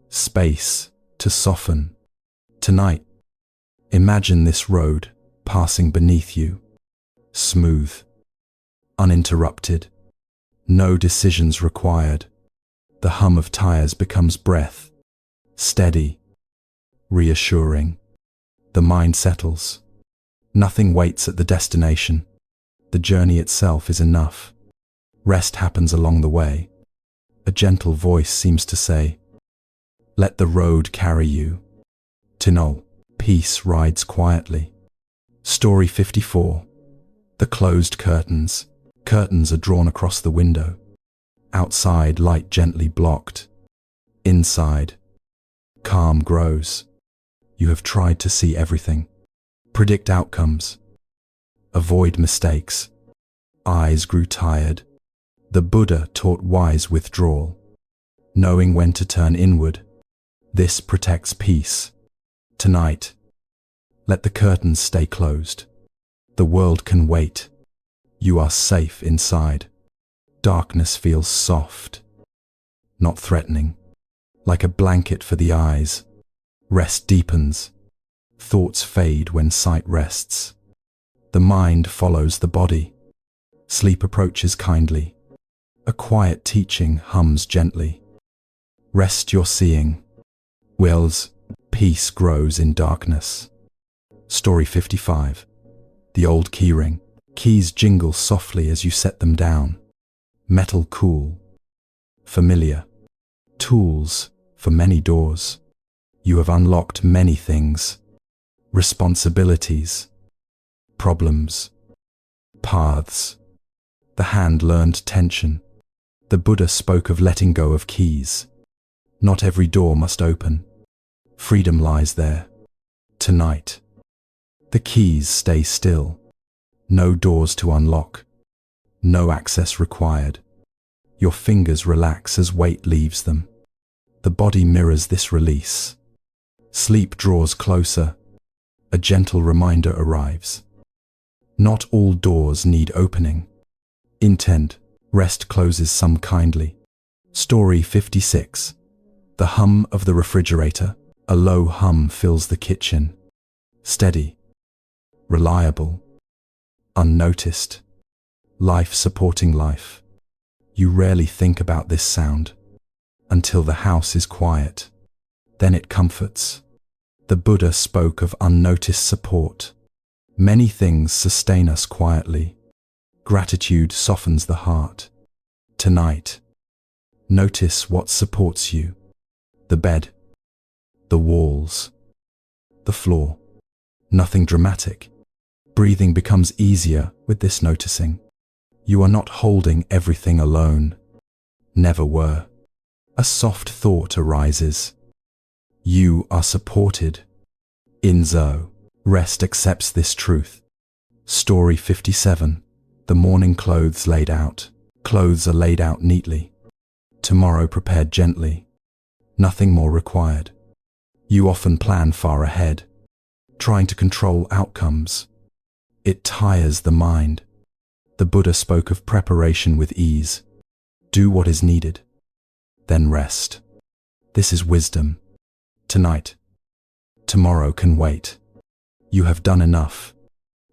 space to soften. Tonight, imagine this road passing beneath you, smooth, uninterrupted, no decisions required. The hum of tires becomes breath, steady, reassuring. The mind settles. Nothing waits at the destination. The journey itself is enough. Rest happens along the way. A gentle voice seems to say, "Let the road carry you." Tinol, peace rides quietly. Story 54. The closed curtains. Curtains are drawn across the window. Outside, light gently blocked. Inside, calm grows. You have tried to see everything. Predict outcomes. Avoid mistakes. Eyes grew tired. The Buddha taught wise withdrawal, knowing when to turn inward. This protects peace. Tonight, let the curtains stay closed. The world can wait. You are safe inside. Darkness feels soft, not threatening, like a blanket for the eyes. Rest deepens. Thoughts fade when sight rests. The mind follows the body. Sleep approaches kindly. A quiet teaching hums gently. Rest your seeing. Wills, peace grows in darkness. Story 55. The old keyring. Keys jingle softly as you set them down. Metal cool. Familiar. Tools for many doors. You have unlocked many things. Responsibilities. Problems. Paths. The hand learned tension. The Buddha spoke of letting go of keys. Not every door must open. Freedom lies there. Tonight, the keys stay still. No doors to unlock. No access required. Your fingers relax as weight leaves them. The body mirrors this release. Sleep draws closer. A gentle reminder arrives. Not all doors need opening. Intent, rest closes some kindly. Story 56. The hum of the refrigerator. A low hum fills the kitchen. Steady, reliable, unnoticed. Life supporting life. You rarely think about this sound until the house is quiet. Then it comforts. The Buddha spoke of unnoticed support. Many things sustain us quietly. Gratitude softens the heart. Tonight, notice what supports you. The bed, the walls, the floor. Nothing dramatic. Breathing becomes easier with this noticing. You are not holding everything alone. Never were. A soft thought arises. You are supported. Inzo. Rest accepts this truth. Story 57. The morning clothes laid out. Clothes are laid out neatly. Tomorrow prepared gently. Nothing more required. You often plan far ahead, trying to control outcomes. It tires the mind. The Buddha spoke of preparation with ease. Do what is needed, then rest. This is wisdom. Tonight. Tomorrow can wait. You have done enough.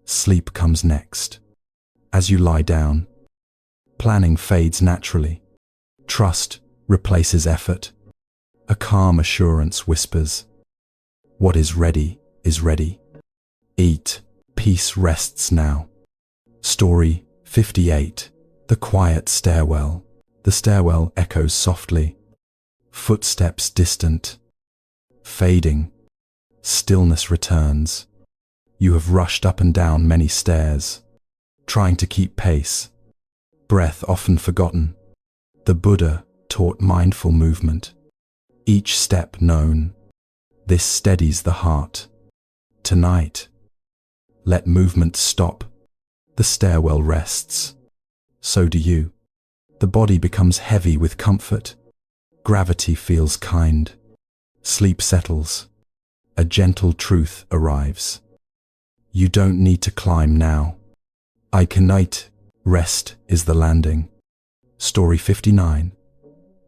Sleep comes next. As you lie down, Planning fades naturally. Trust replaces effort. A calm assurance whispers, "What is ready is ready." Eat. Peace rests now. Story 58. The quiet stairwell. The stairwell echoes softly. Footsteps distant. Fading. Stillness returns. You have rushed up and down many stairs, trying to keep pace. Breath often forgotten. The Buddha taught mindful movement. Each step known. This steadies the heart. Tonight, let movement stop. The stairwell rests. So do you. The body becomes heavy with comfort. Gravity feels kind. Sleep settles. A gentle truth arrives. You don't need to climb now. I can night. Rest is the landing. Story 59.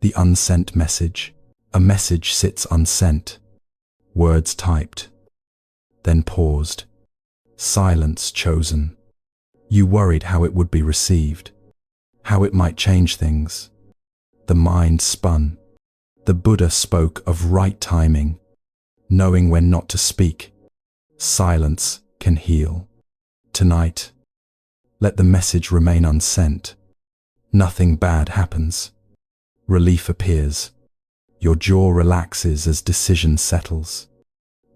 The unsent message. A message sits unsent. Words typed. Then paused. Silence chosen. You worried how it would be received, how it might change things. The mind spun. The Buddha spoke of right timing, knowing when not to speak. Silence can heal. Tonight, let the message remain unsent. Nothing bad happens. Relief appears. Your jaw relaxes as decision settles.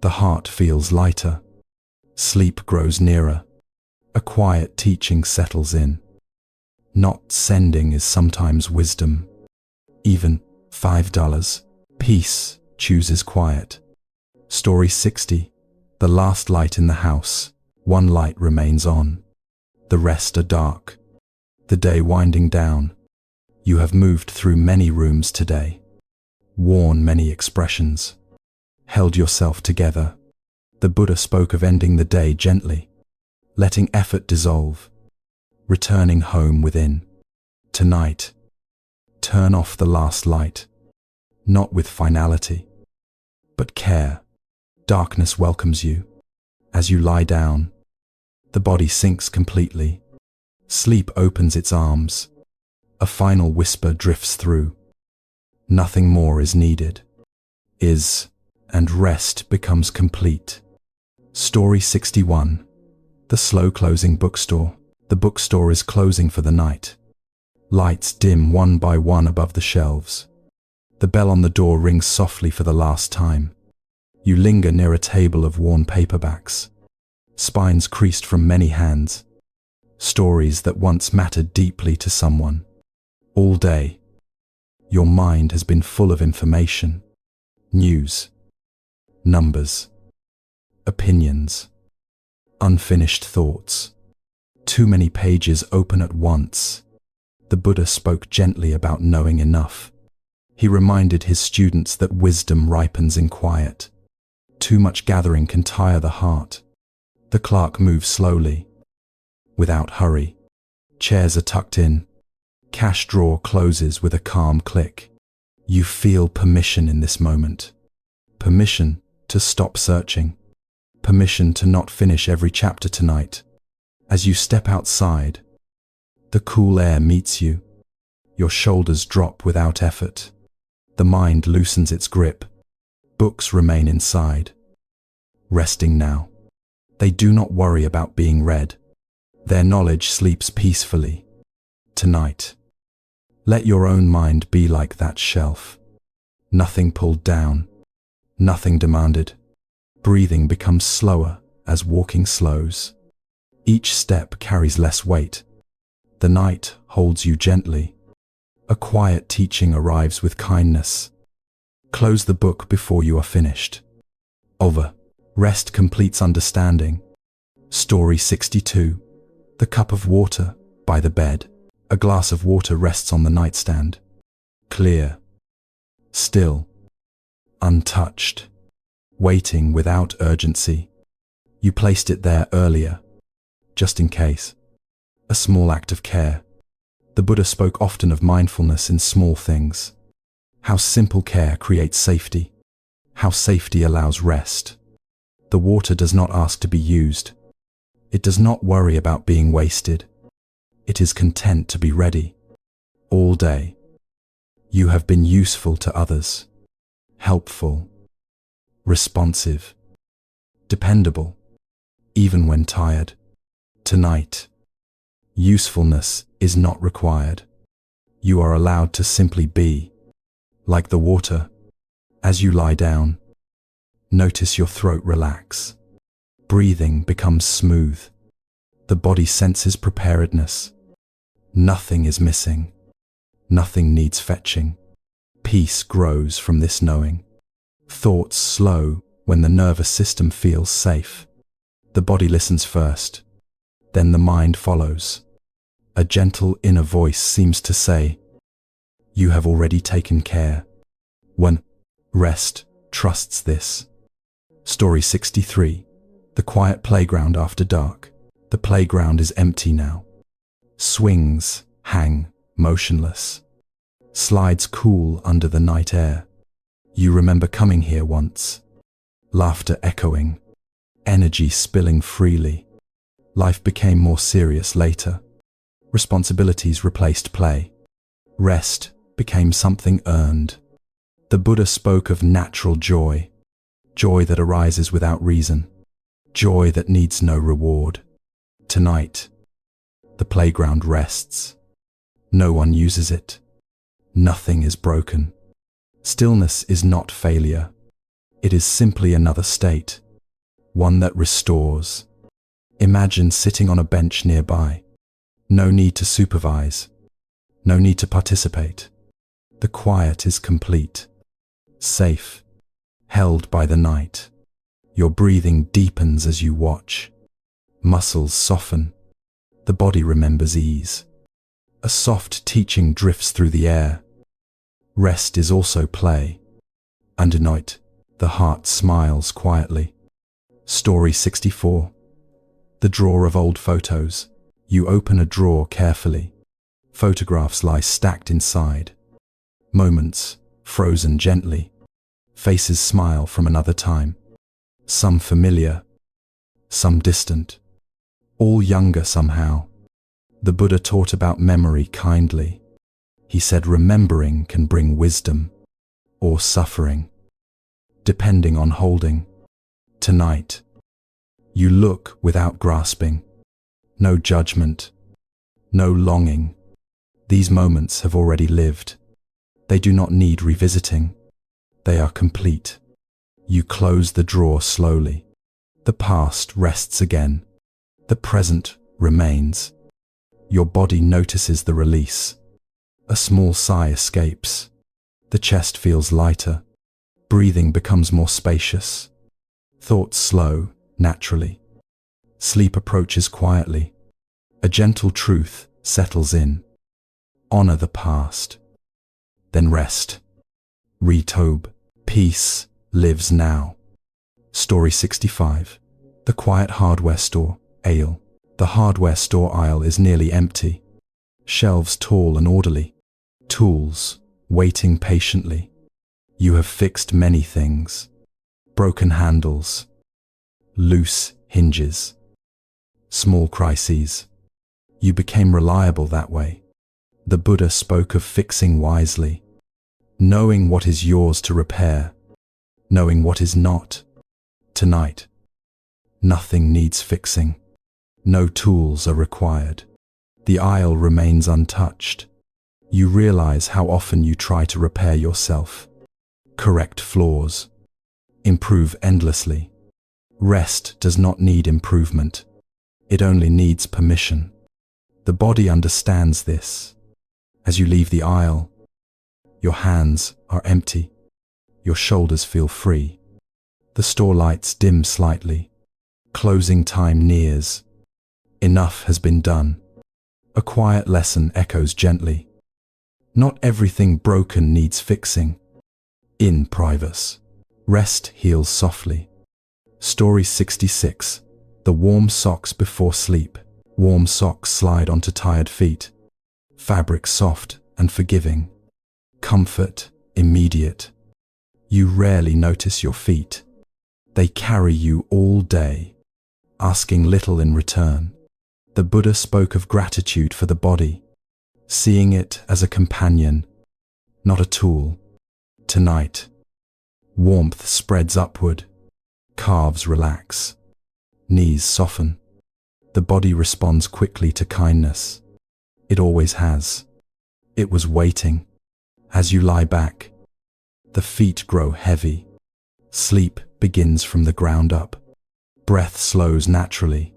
The heart feels lighter. Sleep grows nearer. A quiet teaching settles in. Not sending is sometimes wisdom. Even $5. Peace chooses quiet. Story 60. The last light in the house. One light remains on. The rest are dark. The day winding down. You have moved through many rooms today. Worn many expressions. Held yourself together. The Buddha spoke of ending the day gently, letting effort dissolve, returning home within. Tonight, turn off the last light, not with finality, but care. Darkness welcomes you. As you lie down, the body sinks completely. Sleep opens its arms. A final whisper drifts through. Nothing more is needed. And rest becomes complete. Story 61. The slow closing bookstore. The bookstore is closing for the night. Lights dim one by one above the shelves. The bell on the door rings softly for the last time. You linger near a table of worn paperbacks. Spines creased from many hands. Stories that once mattered deeply to someone. All day, your mind has been full of information. News. Numbers. Opinions. Unfinished thoughts. Too many pages open at once. The Buddha spoke gently about knowing enough. He reminded his students that wisdom ripens in quiet. Too much gathering can tire the heart. The clerk moves slowly, without hurry. Chairs are tucked in. Cash drawer closes with a calm click. You feel permission in this moment. Permission to stop searching. Permission to not finish every chapter tonight. As you step outside, the cool air meets you. Your shoulders drop without effort. The mind loosens its grip. Books remain inside. Resting now. They do not worry about being read. Their knowledge sleeps peacefully. Tonight, let your own mind be like that shelf. Nothing pulled down. Nothing demanded. Breathing becomes slower as walking slows. Each step carries less weight. The night holds you gently. A quiet teaching arrives with kindness. Close the book before you are finished. Over. Rest completes understanding. Story 62. The cup of water by the bed. A glass of water rests on the nightstand. Clear. Still. Untouched. Waiting without urgency. You placed it there earlier, just in case. A small act of care. The Buddha spoke often of mindfulness in small things. How simple care creates safety. How safety allows rest. The water does not ask to be used. It does not worry about being wasted. It is content to be ready. All day, you have been useful to others, helpful, responsive, dependable, even when tired. Tonight, usefulness is not required. You are allowed to simply be, like the water. As you lie down, notice your throat relax. Breathing becomes smooth. The body senses preparedness. Nothing is missing. Nothing needs fetching. Peace grows from this knowing. Thoughts slow when the nervous system feels safe. The body listens first, then the mind follows. A gentle inner voice seems to say, "You have already taken care." When rest trusts this. Story 63. The quiet playground after dark. The playground is empty now. Swings hang motionless. Slides cool under the night air. You remember coming here once. Laughter echoing. Energy spilling freely. Life became more serious later. Responsibilities replaced play. Rest became something earned. The Buddha spoke of natural joy. Joy that arises without reason. Joy that needs no reward. Tonight, the playground rests. No one uses it. Nothing is broken. Stillness is not failure. It is simply another state, one that restores. Imagine sitting on a bench nearby. No need to supervise. No need to participate. The quiet is complete. Safe. Held by the night. Your breathing deepens as you watch. Muscles soften. The body remembers ease. A soft teaching drifts through the air. Rest is also play. Undernight, the heart smiles quietly. Story 64. The drawer of old photos. You open a drawer carefully. Photographs lie stacked inside. Moments, frozen gently. Faces smile from another time. Some familiar, some distant. All younger somehow. The Buddha taught about memory kindly. He said remembering can bring wisdom or suffering, depending on holding. Tonight, you look without grasping. No judgment, no longing. These moments have already lived. They do not need revisiting. They are complete. You close the drawer slowly. The past rests again. The present remains. Your body notices the release. A small sigh escapes. The chest feels lighter. Breathing becomes more spacious. Thoughts slow, naturally. Sleep approaches quietly. A gentle truth settles in. Honor the past. Then rest. Retobe. Peace lives now. Story 65. The quiet hardware store, aisle. The hardware store aisle is nearly empty. Shelves tall and orderly. Tools waiting patiently. You have fixed many things. Broken handles. Loose hinges. Small crises. You became reliable that way. The Buddha spoke of fixing wisely. Knowing what is yours to repair. Knowing what is not. Tonight, nothing needs fixing. No tools are required. The aisle remains untouched. You realize how often you try to repair yourself. Correct flaws. Improve endlessly. Rest does not need improvement. It only needs permission. The body understands this. As you leave the aisle, your hands are empty. Your shoulders feel free. The store lights dim slightly. Closing time nears. Enough has been done. A quiet lesson echoes gently. Not everything broken needs fixing. In privacy, rest heals softly. Story 66. The warm socks before sleep. Warm socks slide onto tired feet. Fabric soft and forgiving. Comfort immediate. You rarely notice your feet. They carry you all day, asking little in return. The Buddha spoke of gratitude for the body. seeing it as a companion, not a tool. Tonight, warmth spreads upward, calves relax, knees soften. The body responds quickly to kindness. It always has. It was waiting. As you lie back, the feet grow heavy. Sleep begins from the ground up. Breath slows naturally.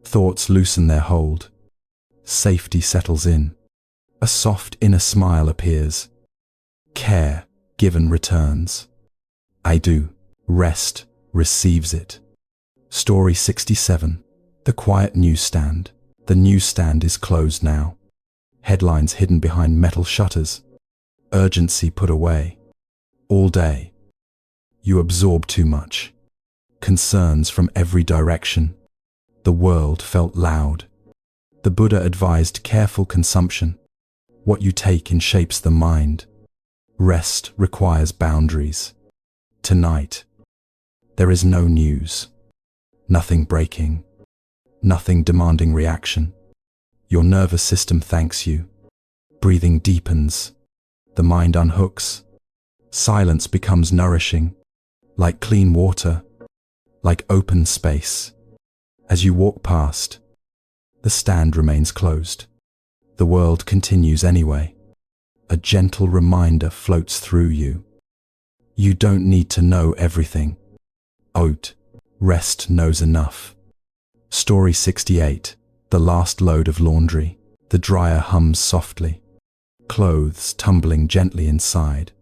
Thoughts loosen their hold. Safety settles in. A soft inner smile appears. Care given returns. I do. Rest receives it. Story 67. The quiet newsstand. The newsstand is closed now. Headlines hidden behind metal shutters. Urgency put away. All day, you absorb too much. Concerns from every direction. The world felt loud. The Buddha advised careful consumption. What you take in shapes the mind. Rest requires boundaries. Tonight, there is no news. Nothing breaking. Nothing demanding reaction. Your nervous system thanks you. Breathing deepens. The mind unhooks. Silence becomes nourishing, like clean water, like open space. As you walk past, the stand remains closed. The world continues anyway. A gentle reminder floats through you. You don't need to know everything. Rest knows enough. Story 68. The last load of laundry. The dryer hums softly. Clothes tumbling gently inside.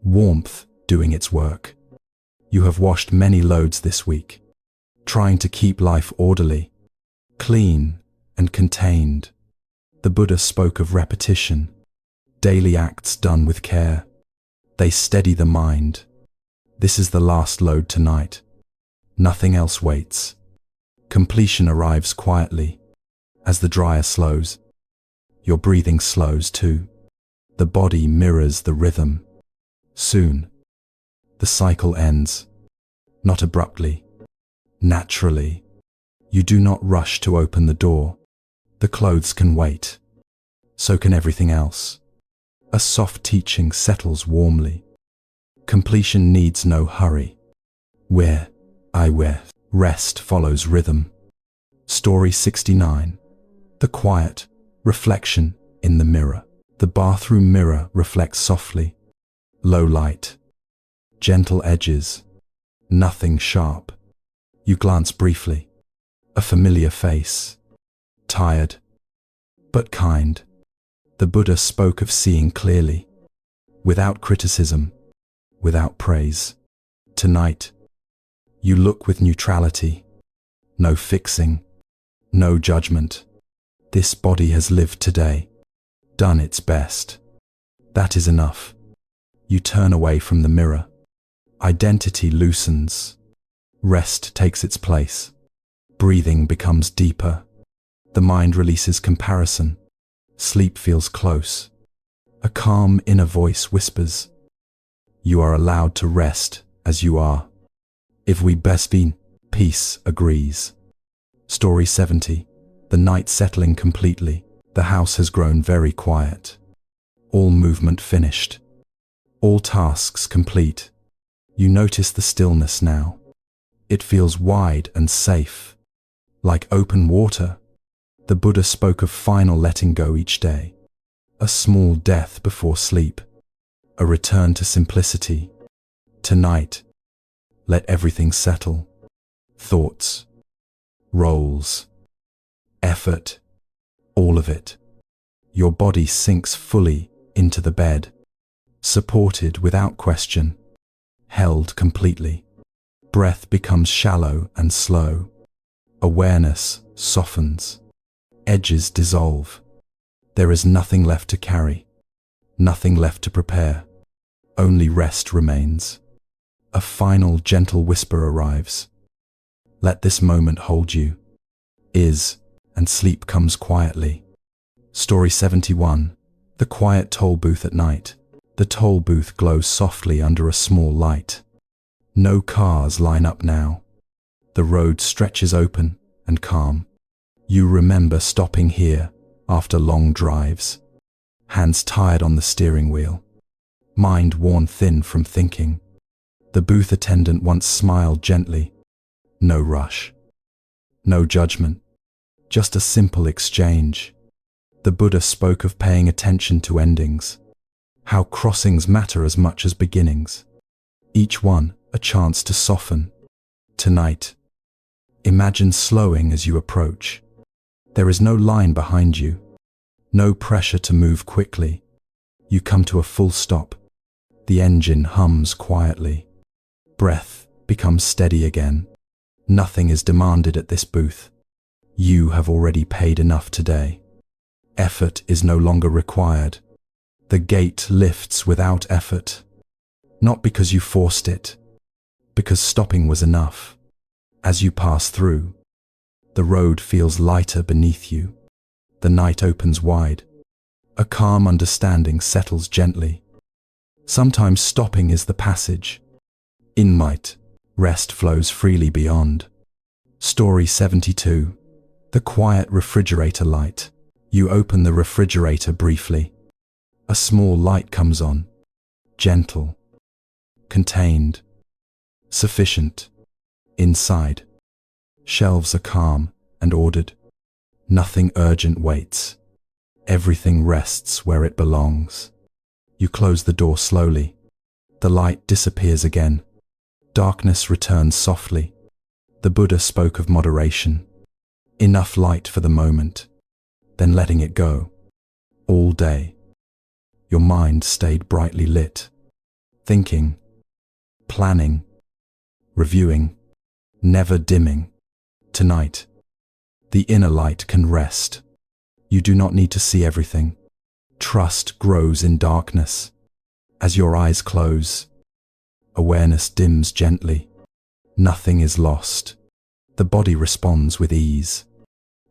Warmth doing its work. You have washed many loads this week, trying to keep life orderly, clean and contained. The Buddha spoke of repetition, daily acts done with care. They steady the mind. This is the last load tonight. Nothing else waits. Completion arrives quietly. As the dryer slows, your breathing slows too. The body mirrors the rhythm. Soon, the cycle ends. Not abruptly, naturally. You do not rush to open the door. The clothes can wait. So can everything else. A soft teaching settles warmly. Completion needs no hurry. Where rest follows rhythm. Story 69. The quiet reflection in the mirror. The bathroom mirror reflects softly. Low light. Gentle edges. Nothing sharp. You glance briefly. A familiar face. Tired, but kind. The Buddha spoke of seeing clearly, without criticism, without praise. Tonight, you look with neutrality. No fixing, no judgment. This body has lived today, done its best. That is enough. You turn away from the mirror. Identity loosens. Rest takes its place. Breathing becomes deeper. The mind releases comparison. Sleep feels close. A calm inner voice whispers, "You are allowed to rest as you are. If we best be," peace agrees. Story 70. The night settling completely. The house has grown very quiet. All movement finished. All tasks complete. You notice the stillness now. It feels wide and safe, like open water. The Buddha spoke of final letting go each day. A small death before sleep. A return to simplicity. Tonight, let everything settle. Thoughts, roles, effort, all of it. Your body sinks fully into the bed, supported without question, held completely. Breath becomes shallow and slow. Awareness softens. Edges dissolve. There is nothing left to carry, nothing left to prepare. Only rest remains. A final gentle whisper arrives. Let this moment hold you. And sleep comes quietly. Story 71. The quiet toll booth at night. The toll booth glows softly under a small light. No cars line up now. The road stretches open and calm. You remember stopping here after long drives. hands tired on the steering wheel, mind worn thin from thinking. The booth attendant once smiled gently. No rush, no judgment, just a simple exchange. The Buddha spoke of paying attention to endings, how crossings matter as much as beginnings, each one a chance to soften. Tonight, imagine slowing as you approach. There is no line behind you, no pressure to move quickly. You come to a full stop. The engine hums quietly. Breath becomes steady again. Nothing is demanded at this booth. You have already paid enough today. Effort is no longer required. The gate lifts without effort. Not because you forced it, because stopping was enough. As you pass through, the road feels lighter beneath you. The night opens wide. A calm understanding settles gently. Sometimes stopping is the passage. In might, rest flows freely beyond. Story 72. The quiet refrigerator light. You open the refrigerator briefly. A small light comes on. Gentle. Contained. Sufficient. Inside. Shelves are calm and ordered. Nothing urgent waits. Everything rests where it belongs. You close the door slowly. The light disappears again. Darkness returns softly. The Buddha spoke of moderation. Enough light for the moment, then letting it go. All day, your mind stayed brightly lit. Thinking, planning, reviewing, never dimming. Tonight, the inner light can rest. You do not need to see everything. Trust grows in darkness. As your eyes close, awareness dims gently. Nothing is lost. The body responds with ease.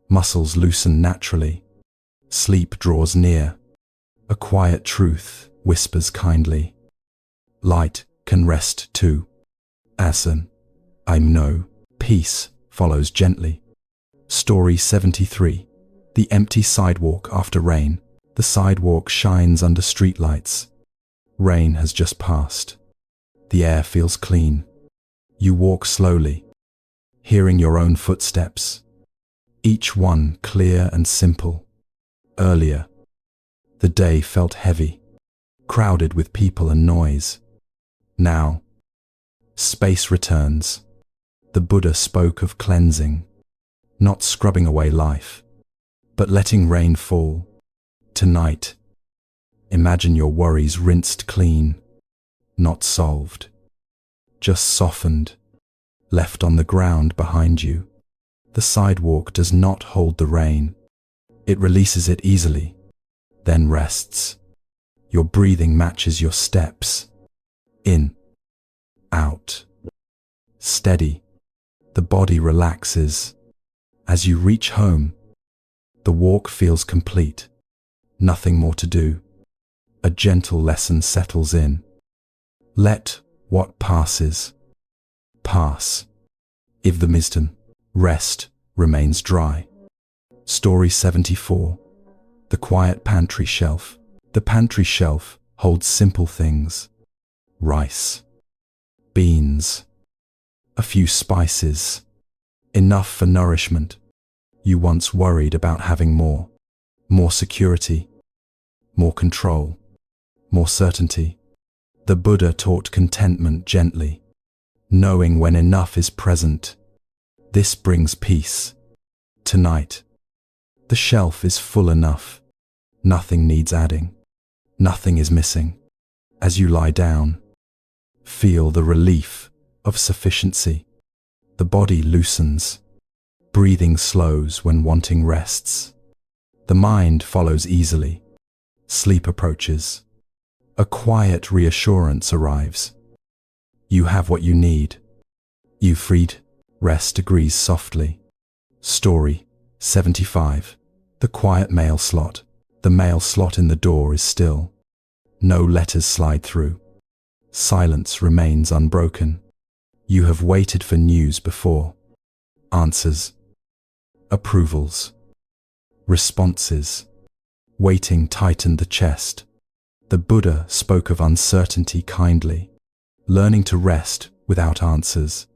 Muscles loosen naturally. Sleep draws near. A quiet truth whispers kindly. Light can rest too. Asan, I know. Peace follows gently. Story 73. The empty sidewalk after rain. The sidewalk shines under streetlights. Rain has just passed. The air feels clean. You walk slowly, hearing your own footsteps, each one clear and simple. Earlier, the day felt heavy, crowded with people and noise. Now, space returns. The Buddha spoke of cleansing, not scrubbing away life, but letting rain fall. Tonight, imagine your worries rinsed clean, not solved, just softened, left on the ground behind you. The sidewalk does not hold the rain. It releases it easily, then rests. Your breathing matches your steps. In, out, steady. The body relaxes. As you reach home, the walk feels complete. Nothing more to do. A gentle lesson settles in. Let what passes pass. If the wisdom, rest remains dry. Story 74. The quiet pantry shelf. The pantry shelf holds simple things. Rice, beans, a few spices, enough for nourishment. You once worried about having more security, more control, more certainty. The Buddha taught contentment gently, knowing when enough is present. This brings peace. Tonight, the shelf is full enough. Nothing needs adding. Nothing is missing. As you lie down, feel the relief of sufficiency. The body loosens. Breathing slows when wanting rests. The mind follows easily. Sleep approaches. A quiet reassurance arrives. You have what you need. You freed. Rest agrees softly. Story 75. The quiet mail slot. The mail slot in the door is still. No letters slide through. Silence remains unbroken. You have waited for news before. Answers. Approvals. Responses. Waiting tightened the chest. The Buddha spoke of uncertainty kindly, learning to rest without answers.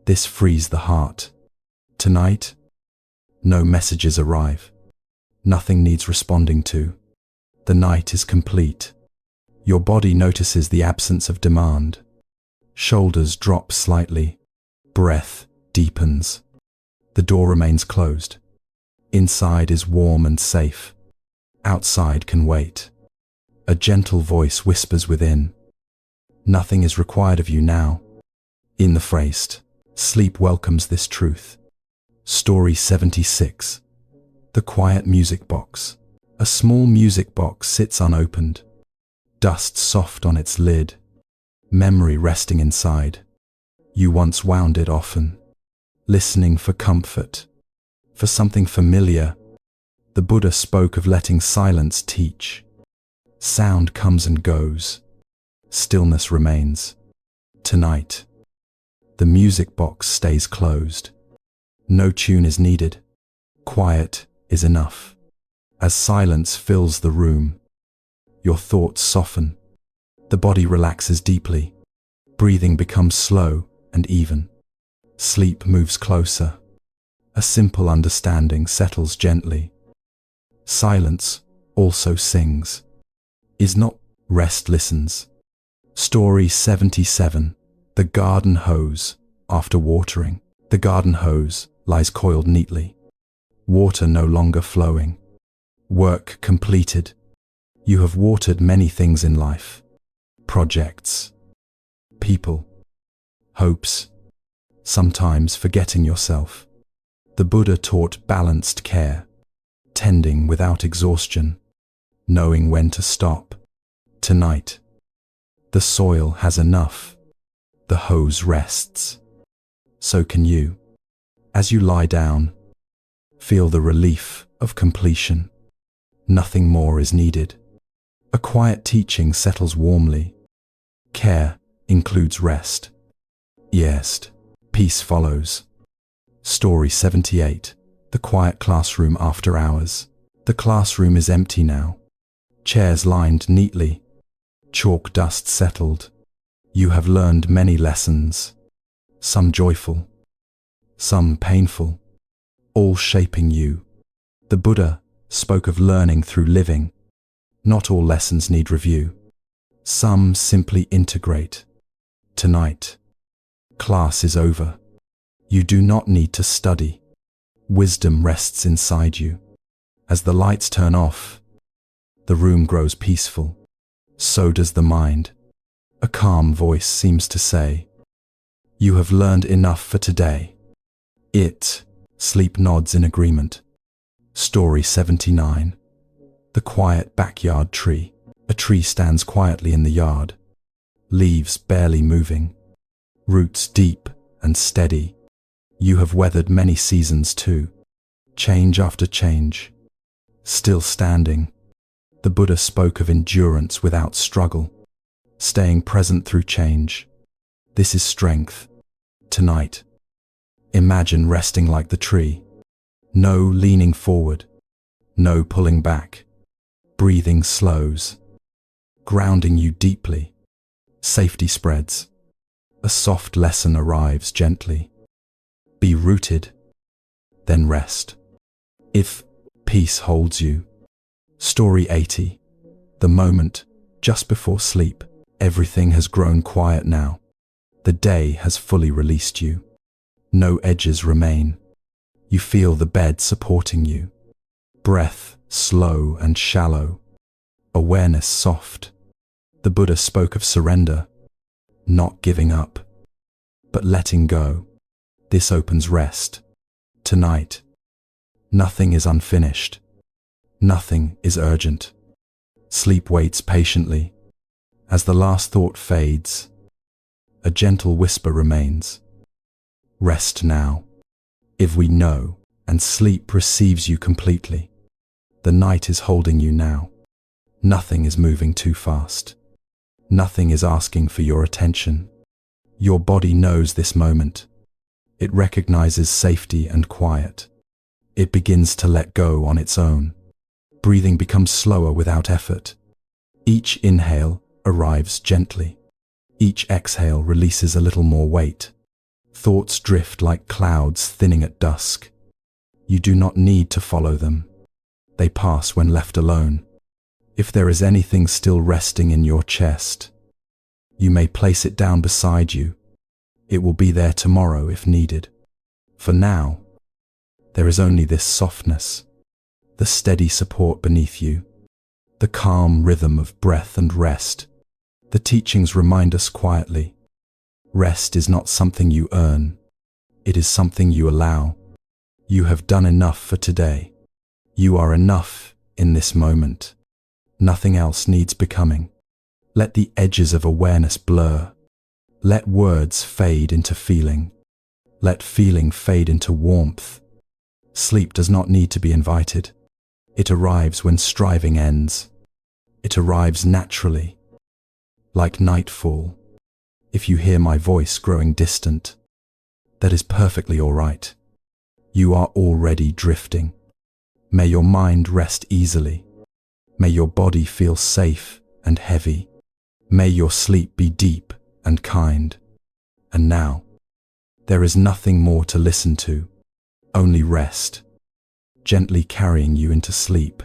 This frees the heart. Tonight, no messages arrive. Nothing needs responding to. The night is complete. Your body notices the absence of demand. Shoulders drop slightly. Breath deepens. The door remains closed. Inside is warm and safe. Outside can wait. A gentle voice whispers within. Nothing is required of you now. In the phrase, sleep welcomes this truth. Story 76. The quiet music box. A small music box sits unopened. Dust soft on its lid. Memory resting inside. You once wound it often, listening for comfort, for something familiar. The Buddha spoke of letting silence teach. Sound comes and goes. Stillness remains. Tonight, the music box stays closed. No tune is needed. Quiet is enough. As silence fills the room, your thoughts soften. The body relaxes deeply. Breathing becomes slow and even. Sleep moves closer. A simple understanding settles gently. Silence also sings. Is not rest listens. Story 77. The garden hose. After watering, the garden hose lies coiled neatly. Water no longer flowing. Work completed. You have watered many things in life. Projects, people, hopes, sometimes forgetting yourself. The Buddha taught balanced care, tending without exhaustion, knowing when to stop. Tonight, the soil has enough. The hose rests. So can you. As you lie down, feel the relief of completion. Nothing more is needed. A quiet teaching settles warmly. Care includes rest. Yes, peace follows. Story 78. The quiet classroom after hours. The classroom is empty now. Chairs lined neatly. Chalk dust settled. You have learned many lessons. Some joyful, some painful, all shaping you. The Buddha spoke of learning through living. Not all lessons need review. Some simply integrate. Tonight, class is over. You do not need to study. Wisdom rests inside you. As the lights turn off, the room grows peaceful. So does the mind. A calm voice seems to say, "You have learned enough for today." Sleep nods in agreement. Story 79. The quiet backyard tree. A tree stands quietly in the yard. Leaves barely moving. Roots deep and steady. You have weathered many seasons too. Change after change. Still standing. The Buddha spoke of endurance without struggle. Staying present through change. This is strength. Tonight, imagine resting like the tree. No leaning forward. No pulling back. Breathing slows. Grounding you deeply. Safety spreads. A soft lesson arrives gently. Be rooted, then rest. If peace holds you. Story 80. The moment just before sleep. Everything has grown quiet now. The day has fully released you. No edges remain. You feel the bed supporting you. Breath slow and shallow. Awareness soft. The Buddha spoke of surrender. Not giving up, but letting go. This opens rest. Tonight, nothing is unfinished. Nothing is urgent. Sleep waits patiently. As the last thought fades, a gentle whisper remains. Rest now. If we know, and sleep receives you completely. The night is holding you now. Nothing is moving too fast. Nothing is asking for your attention. Your body knows this moment. It recognizes safety and quiet. It begins to let go on its own. Breathing becomes slower without effort. Each inhale arrives gently. Each exhale releases a little more weight. Thoughts drift like clouds thinning at dusk. You do not need to follow them. They pass when left alone. If there is anything still resting in your chest, you may place it down beside you. It will be there tomorrow if needed. For now, there is only this softness, the steady support beneath you, the calm rhythm of breath and rest. The teachings remind us quietly, rest is not something you earn, it is something you allow. You have done enough for today. You are enough in this moment. Nothing else needs becoming. Let the edges of awareness blur. Let words fade into feeling. Let feeling fade into warmth. Sleep does not need to be invited. It arrives when striving ends. It arrives naturally, like nightfall. If you hear my voice growing distant, that is perfectly all right. You are already drifting. May your mind rest easily. May your body feel safe and heavy. May your sleep be deep and kind. And now, there is nothing more to listen to, only rest, gently carrying you into sleep.